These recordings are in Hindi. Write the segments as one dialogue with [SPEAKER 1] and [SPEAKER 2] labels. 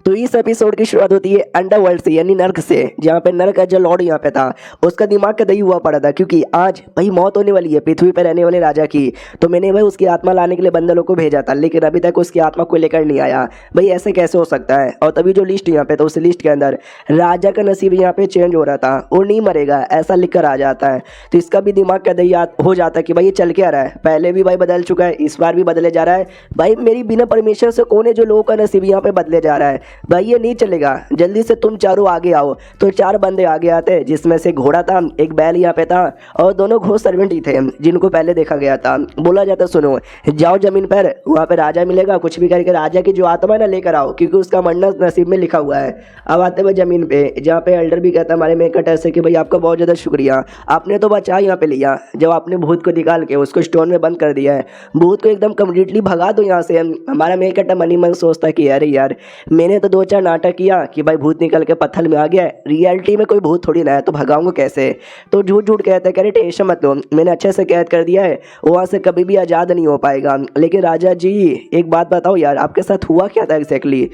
[SPEAKER 1] तो इस एपिसोड की शुरुआत होती है अंडरवर्ल्ड से यानी नर्क से, जहाँ पे नर्क का जो लॉर्ड यहाँ पे था उसका दिमाग का दही हुआ पड़ा था, क्योंकि आज भाई मौत होने वाली है पृथ्वी पर रहने वाले राजा की। तो मैंने भाई उसकी आत्मा लाने के लिए बंदरों को भेजा था, लेकिन अभी तक उसकी आत्मा को लेकर नहीं आया। भाई ऐसे कैसे हो सकता है? और तभी जो लिस्ट यहाँ पे था उस लिस्ट के अंदर राजा का नसीब यहाँ पे चेंज हो रहा था, वो नहीं मरेगा ऐसा लिख कर आ जाता है। तो इसका भी दिमाग का दही हो जाता है कि भाई ये चल क्या रहा है, पहले भी भाई बदल चुका है, इस बार भी बदले जा रहा है। भाई मेरी बिना परमिशन से कौन है जो लोगों का नसीब यहाँ पे बदले जा रहा है? भाई ये नहीं चलेगा, जल्दी से तुम चारों आगे आओ। तो चार बंदे आगे आते, जिसमें से घोड़ा था, एक बैल यहाँ पे था और दोनों घोड़ सर्वेंट ही थे जिनको पहले देखा गया था। बोला जाता सुनो, जाओ जमीन पर, वहाँ पे राजा मिलेगा, कुछ भी करके राजा की जो आत्मा है ना लेकर आओ, क्योंकि उसका मरना नसीब में लिखा हुआ है। अब आते हुए जमीन पे, जहाँ पे एल्डर भी कहता हमारे मेकट ऐसे कि भाई आपका बहुत ज़्यादा शुक्रिया, आपने तो बचा यहाँ पे लिया। जब आपने भूत को निकाल के उसको स्टोन में बंद कर दिया है, भूत को एकदम कम्प्लीटली भगा दो यहाँ से। हमारा मेकट मनी मन सोचता कि अरे यार मैंने तो दो चार नाटक किया कि भाई भूत निकल के पत्थर में आ गया, रियलिटी में कोई भूत थोड़ी ना है, तो भगाऊंगा कैसे? तो झूठ झूठ कहते हैं, कह रहे टेंशन मत लो, मैंने अच्छे से कैद कर दिया है, वहाँ से कभी भी आज़ाद नहीं हो पाएगा। लेकिन राजा जी एक बात बताओ यार, आपके साथ हुआ क्या था एग्जैक्टली?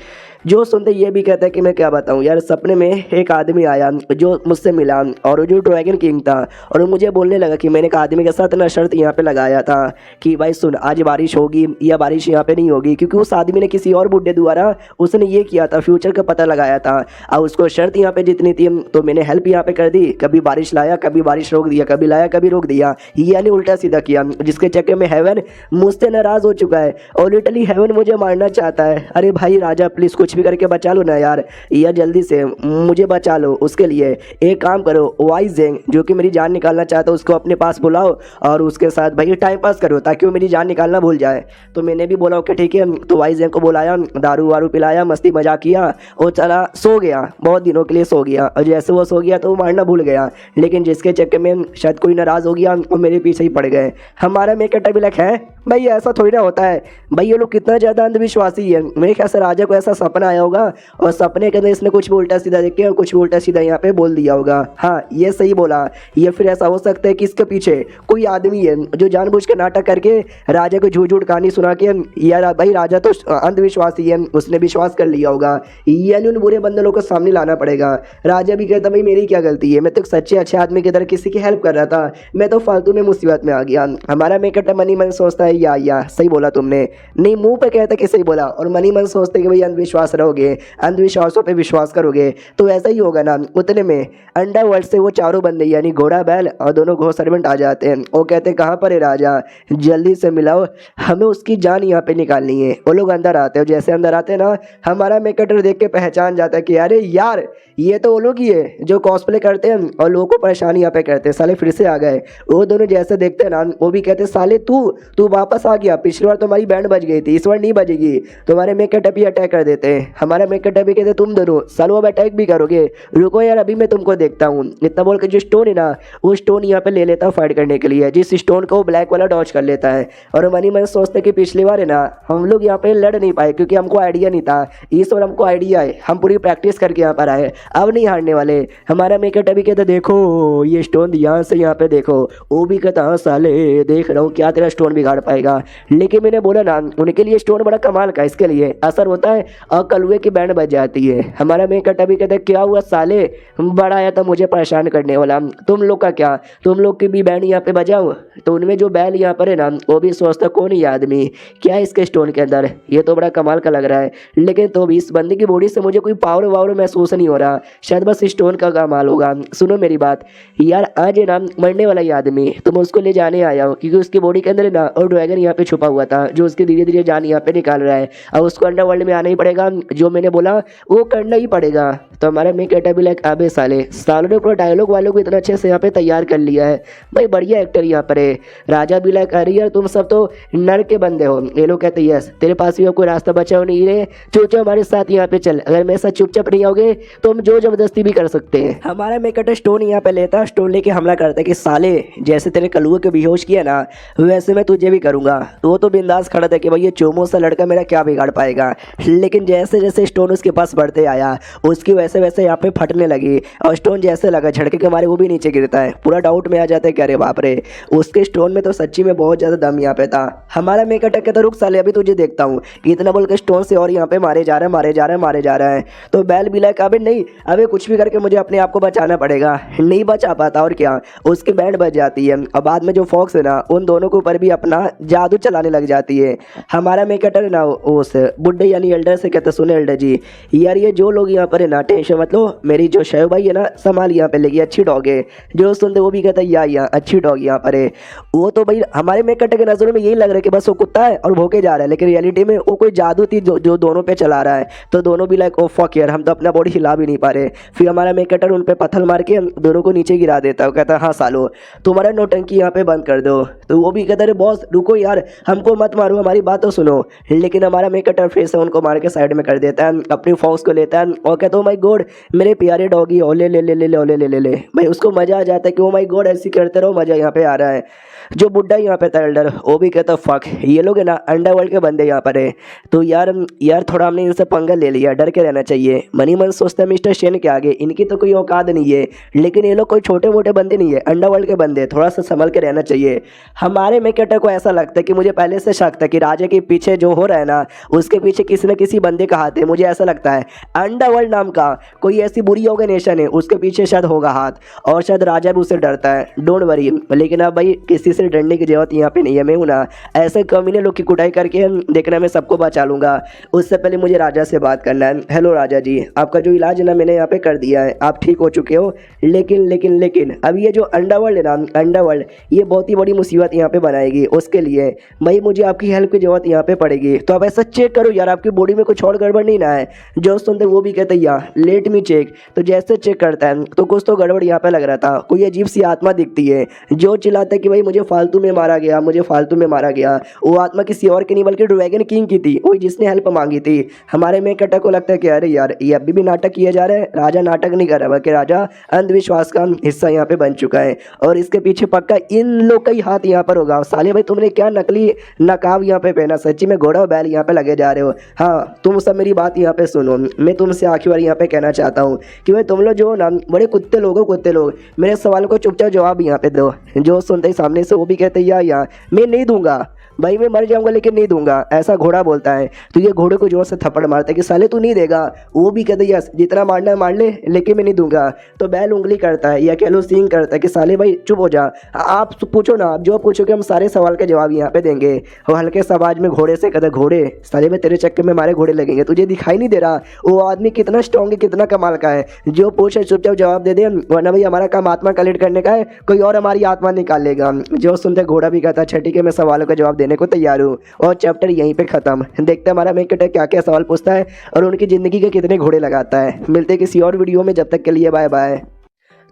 [SPEAKER 1] जो सुनते ये भी कहता है कि मैं क्या बताऊं यार, सपने में एक आदमी आया जो मुझसे मिला और जो ड्रैगन किंग था, और वो मुझे बोलने लगा कि मैंने एक आदमी के साथ ना शर्त यहाँ पे लगाया था कि भाई सुन, आज बारिश होगी या बारिश यहाँ पे नहीं होगी, क्योंकि उस आदमी ने किसी और बुड्ढे द्वारा उसने ये किया था, फ्यूचर का पता लगाया था। और उसको शर्त यहाँ पे जितनी थी तो मैंने हेल्प यहाँ पे कर दी, कभी बारिश लाया कभी बारिश रोक दिया, कभी लाया कभी रोक दिया, यानी उल्टा सीधा किया, जिसके चक्कर में हेवन मुझसे नाराज हो चुका है और लिटरली हेवन मुझे मारना चाहता है। अरे भाई राजा प्लीज़ कुछ भी करके बचा लो ना यार जल्दी से मुझे बचा लो। उसके लिए एक काम करो, वाइज जेंग जो कि मेरी जान निकालना चाहता है उसको अपने पास बुलाओ और उसके साथ भाई टाइम पास करो ताकि वो मेरी जान निकालना भूल जाए। तो मैंने भी बोला ओके ठीक है, तो वाइज जेंग को बुलाया, दारू वारू पिलाया, मस्ती मजाक किया और चला सो गया, बहुत दिनों के लिए सो गया। और जैसे वो सो गया तो वो मारना भूल गया, लेकिन जिसके चक्कर में शायद कोई नाराज़ हो गया और मेरे पीछे ही पड़ गए। हमारा मेकअप भी लग है भाई, ऐसा थोड़ी ना होता है भाई, ये लोग कितना ज़्यादा अंधविश्वासी है। मेरे ख्याल से राजा को ऐसा सपना आया होगा और सपने के अंदर इसने कुछ भी उल्टा सीधा देख के और कुछ भी उल्टा सीधा यहाँ पे बोल दिया होगा। हाँ ये सही बोला, ये फिर ऐसा हो सकता है कि इसके पीछे कोई आदमी है जो जानबूझ के नाटक करके राजा को झूठ झूठ कहानी सुना के, यार भाई राजा तो अंधविश्वासी है, उसने विश्वास कर लिया होगा, यानी उन बुरे बंदरों को सामने लाना पड़ेगा। राजा भी कहता भाई मेरी क्या गलती है, मैं तो सच्चे अच्छे आदमी की तरह किसी की हेल्प कर रहा था, मैं तो फालतू में मुसीबत में आ गया। हमारा मेकअप मनी मन सोचता है या सही बोला तुमने, नहीं मुंह पे कहता कि सही बोला, और मनी मन सोचते कि भाई अंधविश्वास रहोगे, अंधविश्वासों पे विश्वास करोगे तो ऐसा ही होगा ना। उतने में अंडरवर्ल्ड से वो चारों बंदे यानी घोड़ा बैल और दोनों घोड़ सर्वेंट आ जाते हैं। वो कहते हैं कहाँ पर है राजा, जल्दी से मिलाओ, हमें उसकी जान यहाँ पे निकालनी है। वो लोग अंदर आते हैं, जैसे अंदर आते हैं ना हमारा मेकटर देख के पहचान जाता है कि अरे यार ये तो वो लोग ही है जो कॉस्प्ले करते हैं और लोगों को परेशानी यहाँ पे करते हैं, साले फिर से आ गए। वो दोनों जैसे देखते हैं ना वो भी कहते हैं साले तू वापस आ गया, पिछली बार तुम्हारी बैंड बज गई थी, इस बार नहीं बजेगी, तुम्हारे मेकअप ही अटैक कर देते हैं। हमारा मेकअप भी कहते तुम दोनों सालों अब अटैक भी करोगे, रुको यार अभी मैं तुमको देखता हूँ। इतना बोल के जो स्टोन है ना वो स्टोन यहाँ पे ले लेता हूँ फाइट करने के लिए, जिस स्टोन को वो ब्लैक वाला डॉज कर लेता है। और मनी मन सोचते कि पिछली बार है ना हम लोग यहाँ पे लड़ नहीं पाए क्योंकि हमको आइडिया नहीं था, इस बार हमको आइडिया है, हम पूरी प्रैक्टिस करके यहाँ पर आए, अब नहीं हारने वाले। हमारा मेकअप अभी कहता देखो ये स्टोन यहाँ से यहाँ पे देखो, वो भी कहता हाँ साले देख रहा हूँ क्या तेरा स्टोन बिगाड़ पाएगा। लेकिन मैंने बोला ना उनके लिए स्टोन बड़ा कमाल का, इसके लिए असर होता है और कलुए की बैंड बज जाती है। हमारा मेकअप अभी कहता क्या हुआ साले, बड़ा आया था मुझे परेशान करने वाला, तुम लोग का क्या, तुम लोग की भी बैंड यहाँ पे बजाऊँ? तो उनमें जो बैल यहाँ पर है ना वो भी सोचता कौन ही आदमी क्या है इसके स्टोन के अंदर, ये तो बड़ा कमाल का लग रहा है। लेकिन तो भी इस बंदे की बॉडी से मुझे कोई पावर वावर महसूस नहीं हो रहा, शायद बस स्टोन का कमाल होगा। सुनो मेरी बात यार, आज है ना मरने वाला ये आदमी, तुम उसको ले जाने आया हो क्योंकि उसकी बॉडी के अंदर ना और ड्रैगन यहाँ पे छुपा हुआ था जो उसकी धीरे धीरे जान यहाँ पे निकाल रहा है, और उसको अंडरवर्ल्ड में आना ही पड़ेगा, जो मैंने बोला वो करना ही पड़ेगा। तो हमारा मेकअप भी लाइक अबे सालों ने पूरा डायलॉग वालों को इतना अच्छे से यहाँ पे तैयार कर लिया है भाई, बढ़िया एक्टर यहाँ पर है। राजा भी लाइक अरे यार तुम सब तो नर के बंदे हो। ये लोग कहते यस तेरे पास भी कोई रास्ता बचा हो नहीं रे, चुपचाप हमारे साथ यहाँ पे चल, अगर मेरे साथ चुपचाप नहीं आओगे तो हम जो जबरदस्ती भी कर सकते हैं। हमारा मेकअप स्टोन यहाँ पे लेता, स्टोन लेके हमला करता है कि साले जैसे तेरे कलुए को बेहोश किया ना वैसे मैं तुझे भी करूँगा। तो वो तो बिंदास खड़ा था कि भाई ये चोमो सा लड़का मेरा क्या बिगाड़ पाएगा। लेकिन जैसे जैसे स्टोन उसके पास बढ़ते आया उसकी वैसे वैसे यहाँ पे फटने लगी और स्टोन जैसे लगा झटके के मारे वो भी नीचे गिरता है। पूरा डाउट में आ जाता है कि अरे बाप रे, उसके स्टोन में तो सच्ची में बहुत ज़्यादा दम यहाँ पे था। हमारा मेक अटैक कहता रुक साले अभी तुझे देखता हूँ, इतना बोल के स्टोन से और यहाँ पे मारे जा रहा है मारे जा रहा है मारे जा रहा है। तो बैल भी लाइक अबे नहीं, अबे कुछ भी करके मुझे अपने आप को बचाना पड़ेगा। नहीं बचा पाता और क्या, उसकी बैंड बच जाती है और बाद में जो फॉक्स है ना उन दोनों के ऊपर भी अपना जादू चलाने लग जाती है। हमारा मेक अटैक है ना उस बुड्ढे यानी एल्डर से कहते सुने एल्डर जी यार ये जो लोग यहाँ पर है ना टेंशन मतलब मेरी जो शैव भाई है ना संभाल यहाँ पे लेगी, अच्छी डॉग है। जो सुनते वो भी कहता है या अच्छी डॉग यहाँ पर है। वो तो भाई हमारे मेक अटैक के नज़रों में यही लग रहा है कि बस वो कुत्ता है और भौंके जा रहा है, लेकिन रियलिटी में वो कोई जादू थी जो दोनों पे चला रहा है। तो दोनों भी लाइक ओ फक यार हम तो अपना बॉडी हिला भी नहीं पा रहे। फिर हमारा मेक अटैक उन पे पत्थर मार के दोनों को नीचे गिरा देता है। कहता है हाँ सालो तुम्हारा नौटंकी यहाँ पे बंद कर दो। तो वो भी कहता है बॉस रुको यार हमको मत मारो हमारी बात तो सुनो। लेकिन हमारा मेक अटैक फिर से उनको मार के साइड में कर देता है, अपनी फॉक्स को लेता है और कहता है ओ माय गॉड मेरे प्यारे डॉगी ओले ले ले ले ले ओले ले ले ले। भाई उसको मज़ा आ जाता है कि ओ माय गॉड ऐसी करते रहो मज़ा यहाँ पे आ रहा है। जो बुड्ढा यहाँ पे था एल्डर वो भी कहता फक ये लोग है ना अंडरवर्ल्ड के बंदे यहाँ पर है। तो यार थोड़ा हमने इनसे पंगा ले लिया, डर के रहना चाहिए। मनी मन सोचता है मिस्टर शेन के आगे इनकी तो कोई औकात नहीं है, लेकिन ये लोग कोई छोटे मोटे बंदे नहीं है, अंडरवर्ल्ड के बंदे, थोड़ा सा संभल के रहना चाहिए। हमारे मेकेटर को ऐसा लगता है कि मुझे पहले से शक था कि राजा के पीछे जो हो रहा है ना उसके पीछे किसी न किसी बंदे का हाथ है। मुझे ऐसा लगता है अंडरवर्ल्ड नाम का कोई ऐसी बुरी ऑर्गेनाइजेशन है उसके पीछे शायद होगा हाथ, और शायद राजा भी उससे डरता है। डोंट वरी, लेकिन अब भाई किसी से डरने की जरूरत यहाँ पे नहीं है। मैं हूँ ना ऐसे कमीने लोग की कुटाई करके देखना मैं सबको बचा लूंगा। उससे पहले मुझे राजा से बात करना है। हेलो राजा जी, आपका जो इलाज है ना मैंने यहाँ पे कर दिया है, आप ठीक हो चुके हो। लेकिन लेकिन लेकिन अब ये जो अंडरवर्ल्ड है ना अंडरवर्ल्ड ये बहुत ही बड़ी मुसीबत यहाँ पे बनाएगी। उसके लिए भाई मुझे आपकी हेल्प की जरूरत यहाँ पे पड़ेगी। तो आप ऐसा चेक करो यार आपकी बॉडी में कुछ और गड़बड़ नहीं ना है। जो सुनते वो भी कहते यार लेट मी चेक। तो जैसे चेक करता है तो कुछ तो गड़बड़ यहाँ पे लग रहा था। कोई अजीब सी आत्मा दिखती है जो चिल्लाता है कि भाई मुझे फालतू में मारा गया, मुझे फालतू में मारा गया। वो आत्मा किसी और की नहीं बल्कि ड्रैगन किंग की थी, वही जिसने हेल्प मांगी थी। हमारे में कटा को लगता है कि अरे यार ये अभी भी नाटक किया जा रहा है। राजा नाटक नहीं कर रहा बल्कि राजा अंधविश्वास का हिस्सा यहाँ पे बन चुका है और इसके पीछे पक्का इन लोग का ही हाथ यहाँ पर होगा। साले भाई तुमने क्या नकली नकाब यहाँ पे पहना, सच्ची में घोड़ा बैल यहाँ पे लगे जा रहे हो। हाँ तुम सब मेरी बात यहाँ पे सुनो, मैं तुमसे आखिरी बार यहाँ पे कहना चाहता हूँ कि भाई तुम लोग जो ना बड़े कुत्ते लोग हो, कुत्ते लोग मेरे सवाल को चुपचाप जवाब यहाँ पे दो। जो सुनते ही सामने से वो भी कहते या मैं नहीं दूंगा भाई, मैं मर जाऊंगा लेकिन नहीं दूंगा, ऐसा घोड़ा बोलता है। तो ये घोड़े को जोर से थप्पड़ मारता है कि साले तू नहीं देगा। वो भी कहते यस जितना मारना है मार ले लेकिन मैं नहीं दूंगा। तो बैल उंगली करता है या कह लो सींग करता है कि साले भाई चुप हो जा, आप पूछो ना, आप जो पूछोगे हम सारे सवाल के जवाब यहाँ पे देंगे। और हल्के से आवाज में घोड़े से कहते घोड़े साले में तेरे चक्कर में हमारे घोड़े लगेंगे, तुझे दिखाई नहीं दे रहा वो आदमी कितना स्ट्रॉन्ग है कितना कमाल का है। जो पूछे चुपचाप जवाब दे दे, वरना भाई हमारा काम आत्मा कलेक्ट करने का है, कोई और हमारी आत्मा निकाल लेगा। जो सुनते घोड़ा भी कहता है ठीक है मैं सवालों का जवाब देने को तैयार हूँ। और चैप्टर यहीं पे खत्म। देखते हैं हमारा मेक अटैक क्या क्या सवाल पूछता है और उनकी ज़िंदगी के कितने घोड़े लगाता है। मिलते हैं किसी और वीडियो में, जब तक के लिए बाय बाय।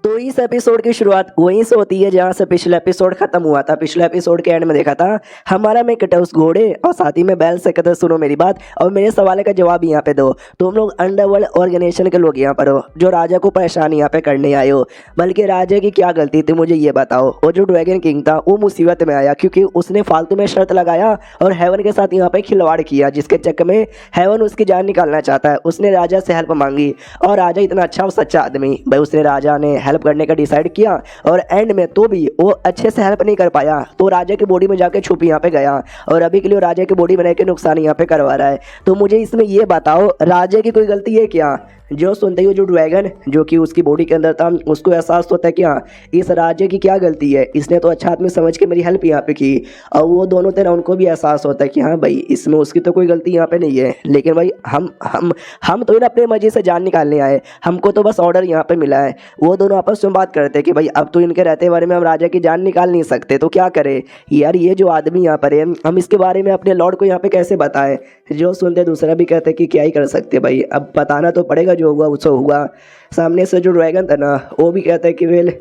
[SPEAKER 1] तो इस एपिसोड की शुरुआत वहीं से होती है जहाँ से पिछला एपिसोड खत्म हुआ था। पिछले एपिसोड के एंड में देखा था हमारा में कटा उस घोड़े और साथ ही में बैल से कहता सुनो मेरी बात और मेरे सवाल का जवाब यहाँ पे दो। तुम लोग अंडरवर्ल्ड ऑर्गेनाइजेशन के लोग यहाँ पर हो जो राजा को परेशान यहाँ पे करने आए हो, बल्कि राजा की क्या गलती थी मुझे ये बताओ। और जो ड्रैगन किंग था वो मुसीबत में आया क्योंकि उसने फालतू में शर्त लगाया और हेवन के साथ यहाँ पे खिलवाड़ किया, जिसके चक्कर में हेवन उसकी जान निकालना चाहता है। उसने राजा से हेल्प मांगी और राजा इतना अच्छा और सच्चा आदमी भाई, उसने राजा ने हेल्प करने का डिसाइड किया और एंड में तो भी वो अच्छे से हेल्प नहीं कर पाया। तो राजा की बॉडी में जाके छुप यहाँ पे गया और अभी के लिए राजा की बॉडी बना के नुकसान यहाँ पे करवा रहा है। तो मुझे इसमें ये बताओ राजा की कोई गलती है क्या? जो सुनते ही जो ड्रैगन जो कि उसकी बॉडी के अंदर था उसको एहसास होता है कि हाँ इस राजा की क्या गलती है, इसने तो अच्छा आदमी समझ के मेरी हेल्प यहाँ पे की। और वो दोनों थे ना उनको भी एहसास होता है कि हाँ भाई इसमें उसकी तो कोई गलती यहाँ पे नहीं है, लेकिन भाई हम तो अपने मर्जी से जान निकालने आए, हमको तो बस ऑर्डर यहाँ पे मिला है। वो दोनों आपस में बात करते हैं कि भाई अब तो इनके रहते बारे में हम राजा की जान निकाल नहीं सकते, तो क्या करें यार ये जो आदमी यहाँ पर है हम इसके बारे में अपने लॉर्ड को यहाँ पे कैसे बताएं। जो सुनते दूसरा भी कहते हैं कि क्या ही कर सकते भाई, अब बताना तो पड़ेगा, जो हुआ उससे हुआ। सामने से जो ड्रैगन था ना वो भी कहता है कि वेल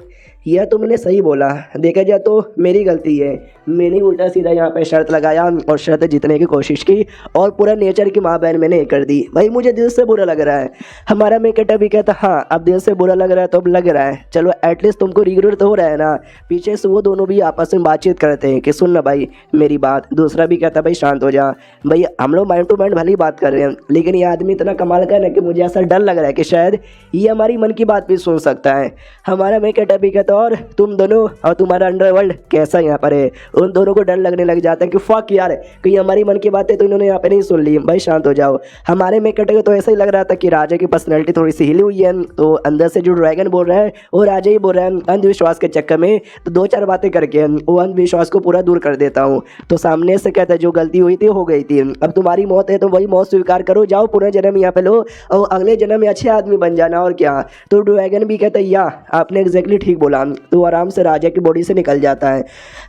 [SPEAKER 1] यह तुमने सही बोला, देखा जाए तो मेरी गलती है। मैंने उल्टा सीधा यहाँ पे शर्त लगाया और शर्त जीतने की कोशिश की और पूरा नेचर की माँ बहन मैंने कर दी। भाई मुझे दिल से बुरा लग रहा है। हमारा मेकअप भी कहता हाँ अब दिल से बुरा लग रहा है तो अब लग रहा है, चलो एटलीस्ट तुमको रिग्रेट तो हो रहा है ना। पीछे से वो दोनों भी आपस में बातचीत करते हैं कि सुन ना भाई मेरी बात। दूसरा भी कहता भाई शांत हो जा। भाई हम लोग माइंड टू माइंड भले ही बात कर रहे हैं, लेकिन ये आदमी इतना कमाल का है ना कि मुझे ऐसा डर लग रहा है कि शायद ये हमारी मन की बात भी सुन सकता है। हमारा मेकअप भी कहता और तुम दोनों और तुम्हारा अंडरवर्ल्ड कैसा यहाँ पर है। उन दोनों को डर लगने लग जाता है कि फक यार कहीं हमारी मन की बातें तो इन्होंने यहाँ पे नहीं सुन ली। भाई शांत हो जाओ। हमारे मेकअप को तो ऐसा ही लग रहा था कि राजा की पर्सनैलिटी थोड़ी सी हिली हुई है, तो अंदर से जो ड्रैगन बोल रहा है वो राजा ही बोल रहा है। अंधविश्वास के चक्कर में तो दो चार बातें करके वो अंधविश्वास को पूरा दूर कर देता हूँ। तो सामने से कहता है जो गलती हुई थी हो गई थी, अब तुम्हारी मौत है तो वही मौत स्वीकार करो, जाओ पुनः जन्म यहाँ पे लो और अगले जन्म में अच्छे आदमी बन जाना और क्या। तो ड्रैगन भी कहता है या आपने एग्जैक्टली ठीक बोला। तो आराम से राजा की बॉडी से निकल जाता है।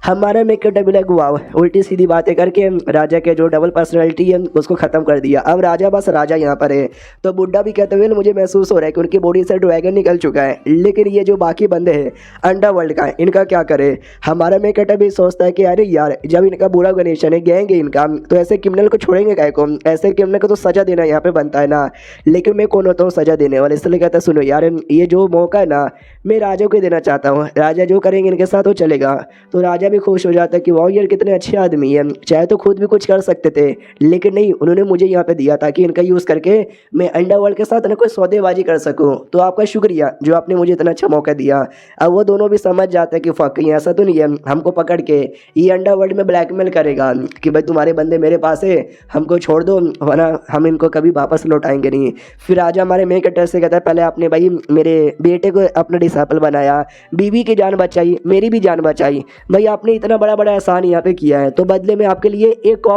[SPEAKER 1] हमारा मेकअप भी लग हुआ उल्टी सीधी बातें करके राजा के जो डबल पर्सनैलिटी है उसको खत्म कर दिया। अब राजा बस राजा यहाँ पर है। तो बुड्ढा भी कहते हुए मुझे महसूस हो रहा है कि उनकी बॉडी से ड्रैगन निकल चुका है, लेकिन ये जो बाकी बंदे हैं अंडरवर्ल्ड का इनका क्या करे। हमारा मेकअप भी सोचता है कि अरे यार जब इनका बुरा गणेशन है गैंग है इनका, तो ऐसे क्रिमिनल को छोड़ेंगे काय को, ऐसे क्रिमिनल को तो सजा देना यहाँ पे बनता है ना। लेकिन मैं कौन होता हूँ सजा देने वाला, इसलिए कहता सुनो यार ये जो मौका है ना मैं राजा को देना चाहता हूँ, राजा जो करेंगे इनके साथ वो चलेगा। तो राजा भी खुश हो जाता है कि वाह यार कितने अच्छे आदमी हैं, चाहे तो खुद भी कुछ कर सकते थे लेकिन नहीं उन्होंने मुझे यहाँ पे दिया ताकि इनका यूज़ करके मैं अंडरवर्ल्ड के साथ ना कोई सौदेबाजी कर सकूँ। तो आपका शुक्रिया जो आपने मुझे इतना अच्छा मौका दिया। अब वो दोनों भी समझ जाते हैं कि फक कहीं ऐसा तो नहीं है हमको पकड़ के ये अंडरवर्ल्ड में ब्लैकमेल करेगा कि भाई तुम्हारे बंदे मेरे पास है हमको छोड़ दो वरना हम इनको कभी वापस लौटाएंगे नहीं। फिर राजा हमारे मेक कटर से कहता है पहले आपने भाई मेरे बेटे को अपना डिसाइपल बनाया, बीवी की जान बचाई, मेरी भी जान बचाई, भाई आपने इतना बड़ा बड़ा एहसान यहाँ पे किया है, तो बदले में आपके लिए एक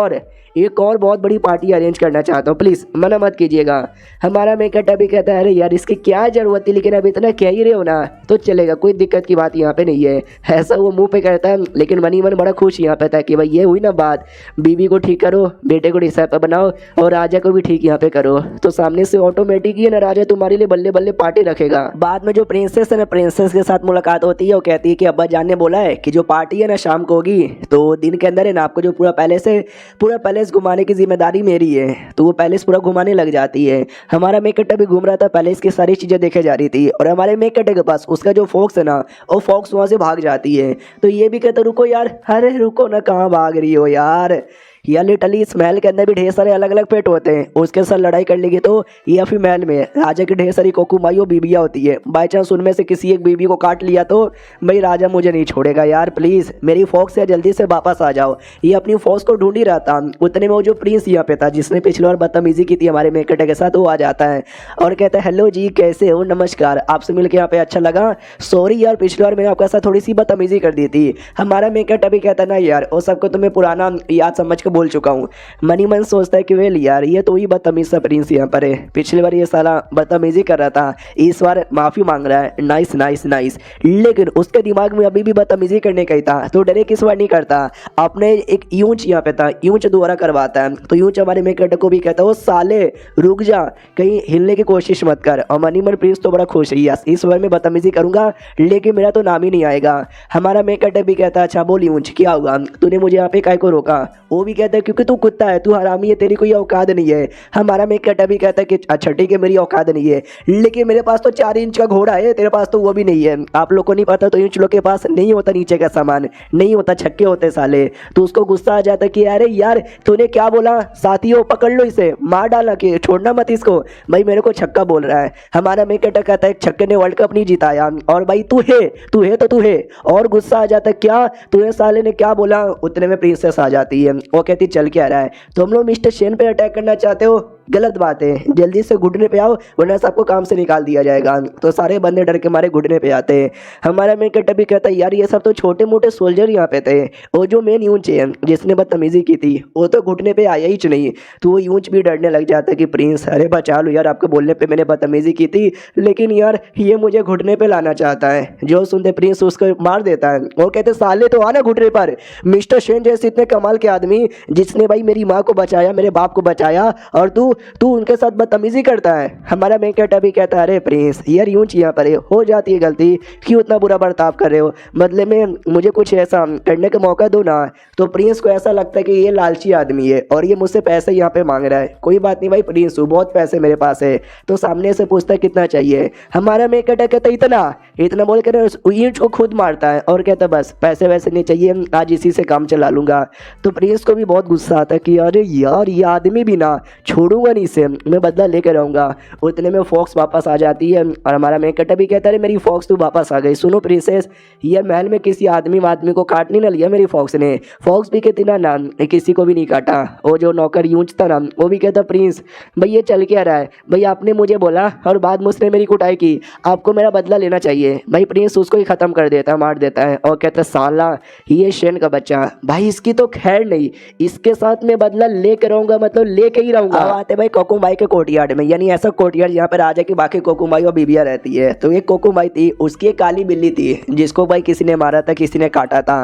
[SPEAKER 1] और बहुत बड़ी पार्टी अरेंज करना चाहता हूँ, प्लीज़ मना मत कीजिएगा। हमारा मेकअप भी कहता है अरे यार इसकी क्या ज़रूरत थी, लेकिन अब इतना कह ही रहे हो ना तो चलेगा, कोई दिक्कत की बात यहाँ पे नहीं है। ऐसा वो मुंह पे कहता है लेकिन मनी मन बड़ा खुश यहाँ पे था कि भाई ये हुई ना बात, बीवी को ठीक करो, बेटे को डिसाइपल बनाओ और राजा को भी ठीक यहाँ पे करो, तो सामने से ऑटोमेटिक ही ना राजा तुम्हारे लिए बल्ले बल्ले पार्टी रखेगा। बाद में जो प्रिंसेस है ना प्रिंसेस के साथ मुलाकात होती है, वो कहती है कि अब्बा जान ने बोला है कि जो पार्टी है ना शाम को होगी तो दिन के अंदर है ना आपको जो पूरा पैलेस घुमाने की जिम्मेदारी मेरी है। तो वो पैलेस पूरा घुमाने लग जाती है। हमारा मेकअप भी घूम रहा था, पैलेस की सारी चीज़ें देखे जा रही थी और हमारे मेकअप के पास उसका जो फॉक्स है ना वो फॉक्स वहाँ से भाग जाती है। तो ये भी कहता रुको यार, अरे रुको ना कहाँ भाग रही हो यार, या लिटरली इस महल के अंदर भी ढेर सारे अलग अलग पेट होते हैं, उसके साथ लड़ाई कर लेगी तो ये फिर महल में राजा की ढेर सारी कोकुमाई और बीबियाँ होती है, बाई चांस उनमें से किसी एक बीबी को काट लिया तो भाई राजा मुझे नहीं छोड़ेगा यार, प्लीज़ मेरी फौज से जल्दी से वापस आ जाओ। ये अपनी फौज को ढूंढ ही रहा था, उतने में वो जो प्रिंस यहाँ पे था जिसने पिछले बार बदतमीजी की थी हमारे मेकटे के साथ, वो आ जाता है और कहता है हेलो जी कैसे हो, नमस्कार, आपसे मिलकर यहाँ पे अच्छा लगा, सॉरी यार पिछली बार मैंने आपके साथ थोड़ी सी बदतमीजी कर दी थी। हमारा मेकट अभी कहता है ना यार वो सबको तो मैं पुराना याद समझ के बोल चुका हूँ। मनी मन सोचता है कि वेल यार ये तो ही बदतमीज सा प्रिंस यहाँ पर है, पिछली बार ये साला बदतमीजी कर रहा था, इस बार माफ़ी मांग रहा है, नाइस नाइस नाइस। लेकिन उसके दिमाग में अभी भी बदतमीजी करने का ही था, तो डरे किस बार नहीं करता, अपने एक यूंच यहाँ पे था, यूंच दोबारा करवाता है। तो यूंच हमारे मेकट को भी कहता है वो साले रुक जा, कहीं हिलने की कोशिश मत कर। और मनी मन प्रिंस तो बड़ा खुश है, यस इस बार मैं बदतमीजी करूंगा लेकिन मेरा तो नाम ही नहीं आएगा। हमारा मेकट भी कहता है अच्छा बोल यूंच क्या हुआ, तूने मुझे यहाँ पे काय को रोका। वो भी कहता है क्योंकि तू कुत्ता है, तू हरामी है, तेरी कोई औकात नहीं है। हमारा मेकट भी कहता है कि अच्छा ठीक है मेरी औकात नहीं है, लेकिन मेरे पास तो 4 इंच का घोड़ा है, तेरे पास तो वो भी नहीं है। आप लोग को नहीं पता तो इंच लोग के पास नहीं होता नीचे का सामान, नहीं होता, छक्के होते साले। तो उसको गुस्सा आ जाता कि अरे यार तूने क्या बोला, साथियों पकड़ लो इसे, मार डाला कि छोड़ना मत इसको, भाई मेरे को छक्का बोल रहा है। हमारा मेकट कहता है छक्के ने वर्ल्ड कप नहीं जिताया और भाई तू है तो तू है, और गुस्सा आ जाता है क्या तूने साले ने क्या बोला। उतने में प्रिंसेस आ जाती है, वो कहती चल क्या रहा है, तुम लोग मिस्टर शेन पे अटैक करना चाहते हो, गलत बात है, जल्दी से घुटने पे आओ वरना सबको काम से निकाल दिया जाएगा। तो सारे बंदे डर के मारे घुटने पे आते हैं। हमारा मेकट भी कहता है यार ये सब तो छोटे मोटे सोल्जर यहाँ पे थे, वो जो मेन यूंच है जिसने बदतमीजी की थी वो तो घुटने पे आया ही नहीं। तो वो यूंच भी डरने लग जाता है कि प्रिंस अरे बचा लो यार, आपके बोलने पे मैंने बदतमीजी की थी लेकिन यार ये मुझे घुटने पे लाना चाहता है। जो सुनते प्रिंस उसको मार देता है, वो कहते साले तो आना घुटने पर, मिस्टर शेन जैसे इतने कमाल के आदमी जिसने भाई मेरी माँ को बचाया, मेरे बाप को बचाया, और तू तू उनके साथ बदतमीजी करता है। हमारा मेकट अभी कहता है अरे प्रिंस यार यूं यहाँ पर हो जाती है गलती, क्यों इतना बुरा बर्ताव कर रहे हो, बदले में मुझे कुछ ऐसा करने का मौका दो ना। तो प्रिंस को ऐसा लगता है कि ये लालची आदमी है और ये मुझसे पैसे यहाँ पे मांग रहा है। कोई बात नहीं भाई प्रिंस हूँ, बहुत पैसे मेरे पास है। तो सामने से पूछता है कितना चाहिए। हमारा मेकट कहता है इतना इतना बोल कर ईंट को खुद मारता है और कहता है बस पैसे वैसे नहीं चाहिए, आज इसी से काम चला लूंगा। तो प्रिंस को भी बहुत गुस्सा आता है कि अरे यार ये आदमी भी ना छोड़ूंगा नहीं इसे, मैं बदला लेकर आऊँगा। उतने में फॉक्स वापस आ जाती है और हमारा मेकट भी कहता है मेरी फॉक्स तू वापस आ गई। सुनो प्रिंसेस, ये महल में किसी आदमी को काट नहीं ना लिया मेरी फॉक्स ने। फॉक्स भी कहती ना किसी को भी नहीं काटा। वो जो नौकर यूंच था ना वो भी कहता प्रिंस भाई ये चल क्या रहा है, भाई आपने मुझे बोला और बाद में उसने मेरी कुटाई की, आपको मेरा बदला लेना चाहिए। भाई प्रिंस उसको ही ख़त्म कर देता है, मार देता है और कहता साला ये शेन का बच्चा, भाई इसकी तो खैर नहीं, इसके साथ मैं बदला लेकर रहूँगा, मतलब लेके ही रहूँगा। आते भाई कोकुमाई के कोर्टयार्ड में, यानी ऐसा कोर्टयार्ड जहाँ पर राजा की बाकी कोकुमाई और बीबियाँ रहती है। तो एक कोकुमाई थी, उसकी एक काली बिल्ली थी जिसको भाई किसी ने मारा था, किसी ने काटा था,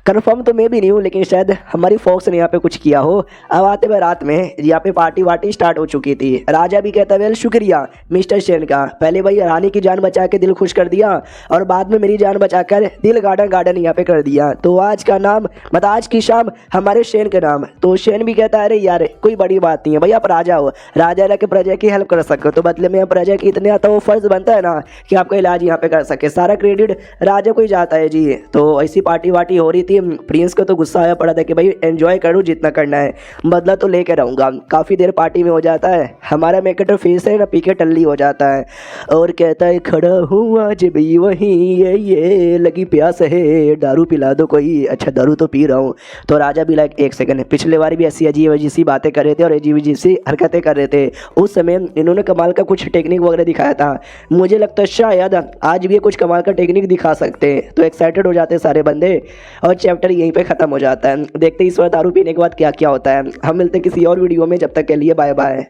[SPEAKER 1] कन्फर्म तो मैं भी नहीं हूँ, लेकिन शायद हमारी फॉक्स ने यहाँ पे कुछ किया हो। अब आते हुए रात में यहाँ पे पार्टी वार्टी स्टार्ट हो चुकी थी। राजा भी कहता वेल शुक्रिया मिस्टर शेन का, पहले भाई रानी की जान बचा के दिल खुश कर दिया और बाद में मेरी जान बचाकर दिल गार्डन यहाँ पे कर दिया। तो आज का नाम मतलब आज की शाम हमारे शेन के नाम। तो शेन भी कहता है अरे यार कोई बड़ी बात नहीं है भाई, आप राजा हो, राजा रह के प्रजा की हेल्प कर सको, तो बदले में प्रजा की इतने आता वो फर्ज बनता है ना कि आपका इलाज यहाँ पे कर सके, सारा क्रेडिट राजा को ही जाता है जी। तो ऐसी पार्टी वार्टी हो रही थी। प्रिंस को तो गुस्सा आया पड़ा था कि भाई एंजॉय करूँ जितना करना है, बदला तो लेकर रहूँगा। काफ़ी देर पार्टी में हो जाता है, हमारा मेकअप फेस है ना पीके टल्ली हो जाता है और कहता है खड़ा हूँ आज भी वहीं, ये लगी प्यास है दारू पिला दो कोई, अच्छा दारू तो पी रहा हूँ। तो राजा भी लाइक एक सेकंड, पिछले बार भी ऐसी अजीब अजीब सी बातें कर रहे थे और अजीब अजीब सी हरकतें कर रहे थे, उस समय इन्होंने कमाल का कुछ टेक्निक वगैरह दिखाया था, मुझे लगता है शायद आज भी कुछ कमाल का टेक्निक दिखा सकते हैं। तो एक्साइटेड हो जाते हैं सारे बंदे और चैप्टर यहीं पे ख़त्म हो जाता है। देखते हैं इस बार दारू पीने के बाद क्या क्या होता है। हम मिलते हैं किसी और वीडियो में, जब तक के लिए बाय बाय।